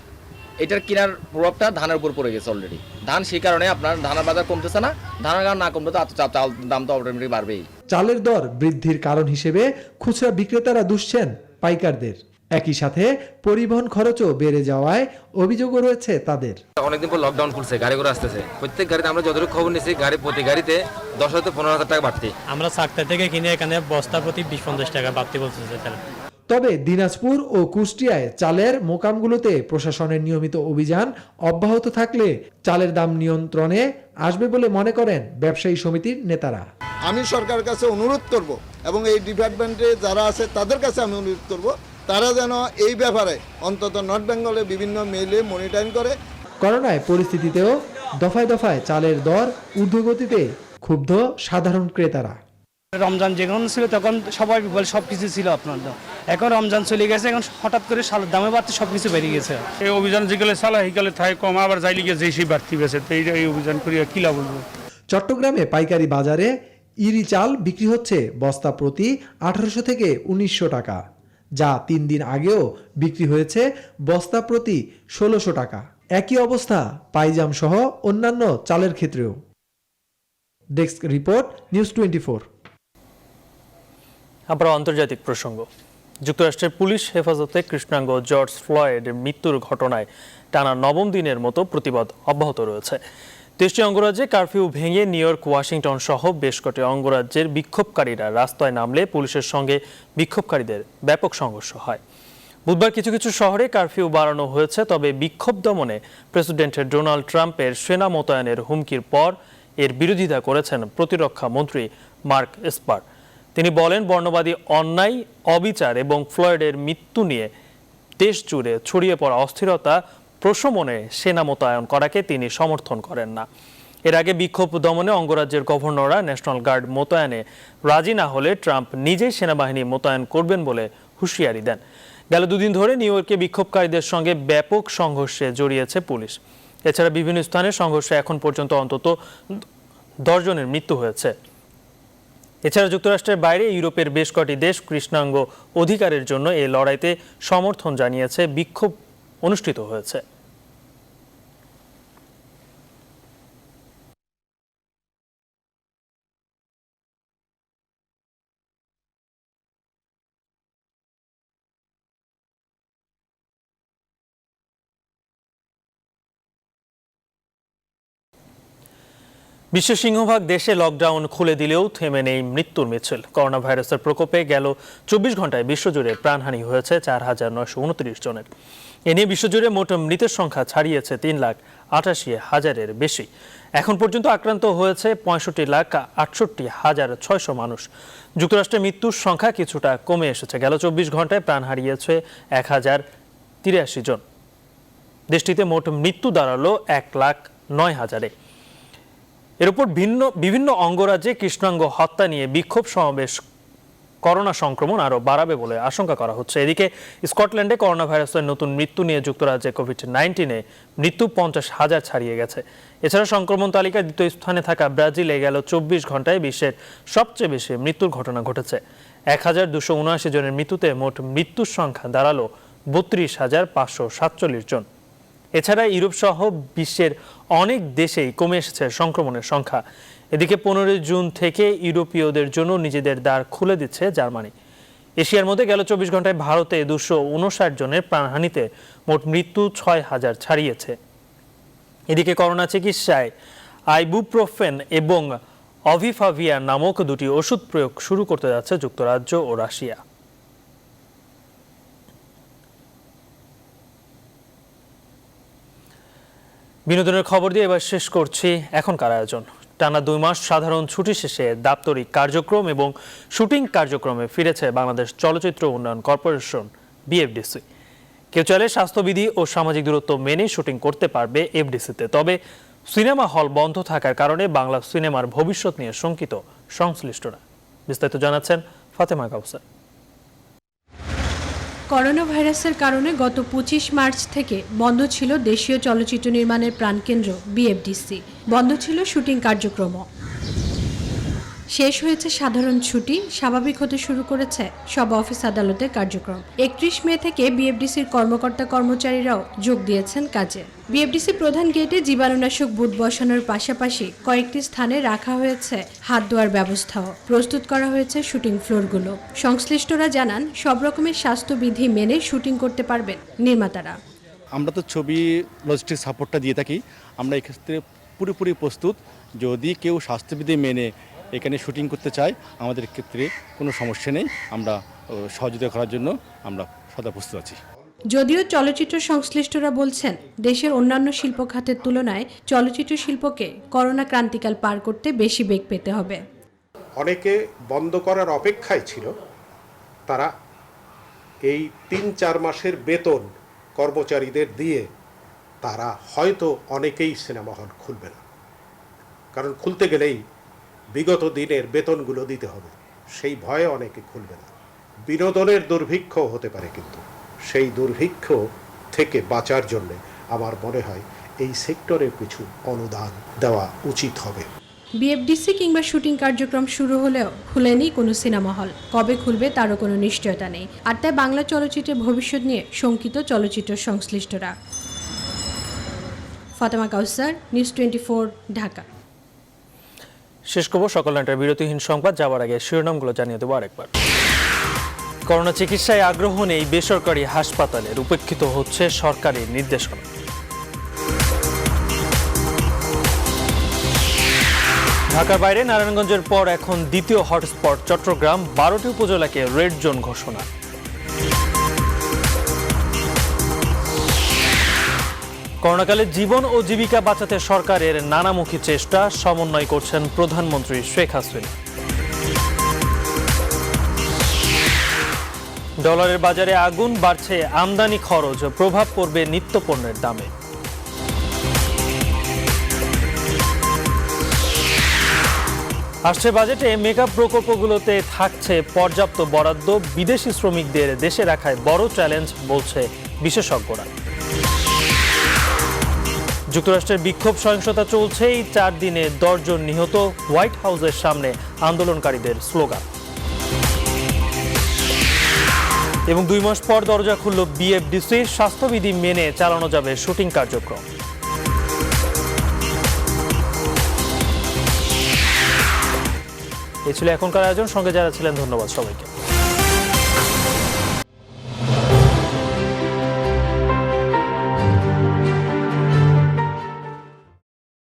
এটার কেনার প্রভাবটা ধানের উপর পড়ে গেছে অলরেডি। ধান সেই কারণে আপনার ধানের বাজার কমতেছে না, ধানের না কমলে তো চাল দাম তো অটোমেটিক বাড়বেই। চালের দর বৃদ্ধির কারণ হিসেবে খুচরা বিক্রেতারা দুষছেন পাইকারদের। একই সাথে পরিবহন খরচও বেড়ে যাওয়ায় অভিযোগও রয়েছে তাদের। অনেকদিন পর লকডাউন করছে, গাড়ি করে আসতেছে, প্রত্যেক গাড়িতে আমরা যতটুকু খবর নিচ্ছি গাড়ি প্রতি গাড়িতে 10,000 থেকে 15,000 টাকা বাড়তি। আমরা চাকতা থেকে কিনে এখানে বস্তা প্রতি 20-50 টাকা বাড়তি বলতেছে। তবে দিনাজপুর ও কুষ্টিয়ায় চালের মোকামগুলোতে প্রশাসনের নিয়মিত অভিযান অব্যাহত থাকলে চালের দাম নিয়ন্ত্রণে আসবে বলে মনে করেন ব্যবসায়ী সমিতির নেতারা। আমি সরকারের কাছে অনুরোধ করব এবং এই ডিপার্টমেন্টে যারা আছে তাদের কাছে আমি অনুরোধ করব, তারা যেন এই ব্যাপারে অন্তত নর্থ বেঙ্গলে বিভিন্ন মেইলে মনিটরিং করে। করোনায় পরিস্থিতিতেও দফায় দফায় চালের দর ঊর্ধ্বগতিতে ক্ষুব্ধ সাধারণ ক্রেতারা। রমজান যখন ছিল তখন সবাই সবকিছু ছিল আপনার, এখন রমজান চলে গেছে, এখন হঠাৎ করে চালের দামে বাড়তে সবকিছু বেড়ে গেছে। এই অভিযান যেগুলো চালা সেগুলো থাই কম, আবার যাইলে গিয়ে যেই বাড়তি গেছে, তো এই অভিযান করিয়া কি লাভ বলবো। চট্টগ্রামে পাইকারি বাজারে ইরি চাল বিক্রি হচ্ছে বস্তা প্রতি 1800 থেকে 1900 টাকা, যা 3 দিন আগেও বিক্রি হয়েছে বস্তা প্রতি 1600 টাকা। একই অবস্থা পাইজাম সহ অন্যান্য চালের ক্ষেত্রেও। Desk report, news 24। আবার আন্তর্জাতিক প্রসঙ্গ। যুক্তরাষ্ট্রের পুলিশ হেফাজতে কৃষ্ণাঙ্গ জর্জ ফ্লয়েডের মৃত্যুর ঘটনায় টানা 9ম দিনের মতো প্রতিবাদ অব্যাহত রয়েছে। 23টি অঙ্গরাজ্যে কারফিউ ভেঙে নিউ ইয়র্ক, ওয়াশিংটন সহ বেশ কটি অঙ্গরাজ্যের বিক্ষোভকারীরা রাস্তায় নামলে পুলিশের সঙ্গে বিক্ষোভকারীদের ব্যাপক সংঘর্ষ হয়। বুধবার কিছু কিছু শহরে কারফিউ বাড়ানো হয়েছে, তবে বিক্ষোভ দমনে প্রেসিডেন্ট ডোনাল্ড ট্রাম্পের সেনা মোতায়েনের হুমকির পর এর বিরোধিতা করেছেন প্রতিরক্ষা মন্ত্রী মার্ক এসপার। তিনি বলেন, বর্ণবাদী অন্যায়, অবিচার এবং ফ্লয়েডের মৃত্যু নিয়ে দেশ জুড়ে ছড়িয়ে পড়া অস্থিরতা প্রশমনে সেনা মোতায়েন করাকে তিনি সমর্থন করেন না। এর আগে বিক্ষোভ দমনে অঙ্গরাজ্যের গভর্নররা ন্যাশনাল গার্ড মোতায়েনে রাজি না হলে ট্রাম্প নিজেই সেনাবাহিনী মোতায়েন করবেন বলে হুঁশিয়ারি দেন। গেল দুদিন ধরে নিউ ইয়র্কে বিক্ষোভকারীদের সঙ্গে ব্যাপক সংঘর্ষে জড়িয়েছে পুলিশ। এছাড়া বিভিন্ন স্থানে সংঘর্ষে এখন পর্যন্ত অন্তত 10 জনের মৃত্যু হয়েছে। এছাড়া যুক্তরাষ্ট্রের বাইরে ইউরোপের বেশ কটি দেশ কৃষ্ণাঙ্গ অধিকারের জন্য এই লড়াইতে সমর্থন জানিয়েছে। বিক্ষোভ অনুষ্ঠিত হয়েছে। বিশ্বের সিংহভাগ দেশে লকডাউন খুলে দিলেও থেমে নেই মৃত্যুর মিছিল। করোনা ভাইরাসের প্রকোপে গেল 24 ঘন্টায় বিশ্বজুড়ে প্রাণহানি হয়েছে 4,929 জনের। এ নিয়ে বিশ্বজুড়ে মোট মৃতের সংখ্যা ছাড়িয়েছে 3,88,000-এর বেশি। এখন পর্যন্ত আক্রান্ত হয়েছে 65,68,600 মানুষ। যুক্তরাষ্ট্রে মৃত্যুর সংখ্যা কিছুটা কমে এসেছে। গেল 24 ঘন্টায় প্রাণ হারিয়েছে 1,083 জন। দেশটিতে মোট মৃত্যু দাঁড়ালো 1,09,000-এ। এর উপর বিভিন্ন অঙ্গরাজ্যে কৃষ্ণাঙ্গ হত্যা নিয়ে বিক্ষোভ সমাবেশ করোনা সংক্রমণ আরও বাড়াবে বলে আশঙ্কা করা হচ্ছে। এদিকে স্কটল্যান্ডে করোনা ভাইরাসের নতুন মৃত্যু নিয়ে যুক্তরাজ্যে কোভিড-19-এ মৃত্যু 50,000 ছাড়িয়ে গেছে। এছাড়া সংক্রমণ তালিকায় দ্বিতীয় স্থানে থাকা ব্রাজিলে গেল 24 ঘন্টায় বিশ্বের সবচেয়ে বেশি মৃত্যুর ঘটনা ঘটেছে। 1,279 জনের মৃত্যুতে মোট মৃত্যুর সংখ্যা দাঁড়ালো 32,547 জন। এছাড়া ইউরোপ সহ বিশ্বের অনেক দেশেই কমে এসেছে সংক্রমণের সংখ্যা। এদিকে 15 জুন থেকে ইউরোপীয়দের জন্য নিজেদের দ্বার খুলে দিচ্ছে জার্মানি। এশিয়ার মধ্যে গেল 24 ঘন্টায় ভারতে 259 জনের প্রাণহানিতে মোট মৃত্যু 6,000 ছাড়িয়েছে। এদিকে করোনা চিকিৎসায় আইবুপ্রোফেন এবং অভিফাভিয়া নামক দুটি ওষুধ প্রয়োগ শুরু করতে যাচ্ছে যুক্তরাজ্য ও রাশিয়া। বিনোদনের খবর দিয়ে এবার শেষ করছি এখনকার আয়োজন। টানা 2 মাস সাধারণ ছুটি শেষে দাপ্তরিক কার্যক্রম এবং শুটিং কার্যক্রমে ফিরেছে বাংলাদেশ চলচ্চিত্র উন্নয়ন কর্পোরেশন বিএফডিসি। কেউ চাইলে স্বাস্থ্যবিধি ও সামাজিক দূরত্ব মেনে শুটিং করতে পারবে এফডিসিতে। তবে সিনেমা হল বন্ধ থাকার কারণে বাংলা সিনেমার ভবিষ্যৎ নিয়ে শঙ্কিত সংশ্লিষ্টরা। বিস্তারিত জানাচ্ছেন ফাতেমা কাউসার। করোনা ভাইরাসের কারণে গত 25 মার্চ থেকে বন্ধ ছিল দেশীয় চলচ্চিত্র নির্মাণের প্রাণকেন্দ্র বিএফডিসি। বন্ধ ছিল শুটিং কার্যক্রমও। শেষ হয়েছে সাধারণ ছুটি, স্বাভাবিক হতে শুরু করেছে সব অফিস আদালতের কার্যক্রম। 31 মে থেকে বিএফডিসির কর্মকর্তা কর্মচারীরাও যোগ দিয়েছেন কাজে। বিএফডিসি প্রধান গেটে জীবাণুনাশক বুথ বসানোর পাশাপাশি কয়েকটি স্থানে রাখা হয়েছে হাত ধোয়ার ব্যবস্থাও। প্রস্তুত করা হয়েছে শুটিং ফ্লোরগুলো। সংশ্লিষ্টরা জানান সব রকমের স্বাস্থ্যবিধি মেনে শুটিং করতে পারবেন নির্মাতারা। আমরা তো ছবি লজিস্টিক সাপোর্টটা দিয়ে থাকি। আমরা এক্ষেত্রে পুরোপুরি প্রস্তুত। যদি কেউ স্বাস্থ্যবিধি মেনে এখানে শুটিং করতে চায় আমাদের ক্ষেত্রে কোনো সমস্যা নেই। আমরা সহযোগিতা করার জন্য আমরা সদা প্রস্তুত আছি। যদিও চলচ্চিত্র সংশ্লিষ্টরা বলছেন দেশের অন্যান্য শিল্প খাতের তুলনায় চলচ্চিত্র শিল্পকে করোনা ক্রান্তিকাল পার করতে বেশি বেগ পেতে হবে। অনেকে বন্ধ করার অপেক্ষায় ছিল, তারা এই 3-4 মাসের বেতন কর্মচারীদের দিয়ে তারা হয়তো অনেকেই সিনেমা হল খুলবে না। কারণ খুলতে গেলেই বিগত দিনের বেতনগুলো দিতে হবে, সেই ভয়ে অনেকে খুলবে না। বিনোদনের দুর্ভিক্ষ হতে পারে, কিন্তু সেই দুর্ভিক্ষ থেকে বাঁচার জন্য আমার মনে হয় এই সেক্টরে কিছু অনুদান দেওয়া উচিত হবে। বিএফডিসি কিংবা শুটিং কার্যক্রম শুরু হলেও খুলেনি কোনো সিনেমা হল। কবে খুলবে তারও কোনো নিশ্চয়তা নেই। আর তাই বাংলা চলচ্চিত্রের ভবিষ্যৎ নিয়ে শঙ্কিত চলচ্চিত্র সংশ্লিষ্টরা। ফাতেমা কাউসার, নিউজ 24, ঢাকা। শেষ খবর সকাল 9টার বিরতিহীন সংবাদ যাওয়ার আগে শিরোনামগুলো জানিয়ে দেবো আরেকবার। করোনা চিকিৎসায় আগ্রহ নেই বেসরকারি হাসপাতালের, উপেক্ষিত হচ্ছে সরকারি নির্দেশনা। ঢাকার বাইরে নারায়ণগঞ্জের পর এখন দ্বিতীয় হটস্পট চট্টগ্রাম, 12টি উপজেলাকে রেড জোন ঘোষণা। করোনাকালে জীবন ও জীবিকা বাঁচাতে সরকারের নানামুখী চেষ্টা, সমন্বয় করছেন প্রধানমন্ত্রী শেখ হাসিনা। ডলারের বাজারে আগুন, বাড়ছে আমদানি খরচ, প্রভাব পড়বে নিত্যপণ্যের দামে। আসছে বাজেটে মেকআপ প্রকল্পগুলোতে থাকছে পর্যাপ্ত বরাদ্দ, বিদেশি শ্রমিকদের দেশে রাখায় বড় চ্যালেঞ্জ বলছে বিশেষজ্ঞরা। যুক্তরাষ্ট্রের বিক্ষোভ সহিংসতা চলছেই, 4 দিনে 10 জন নিহত, হোয়াইট হাউসের সামনে আন্দোলনকারীদের স্লোগান। এবং 2 মাস পর দরজা খুলল বিএফডিসি, স্বাস্থ্যবিধি মেনে চালানো যাবে শুটিং কার্যক্রম। এই ছিল এখনকার আয়োজন, সঙ্গে যারা ছিলেন ধন্যবাদ সবাইকে।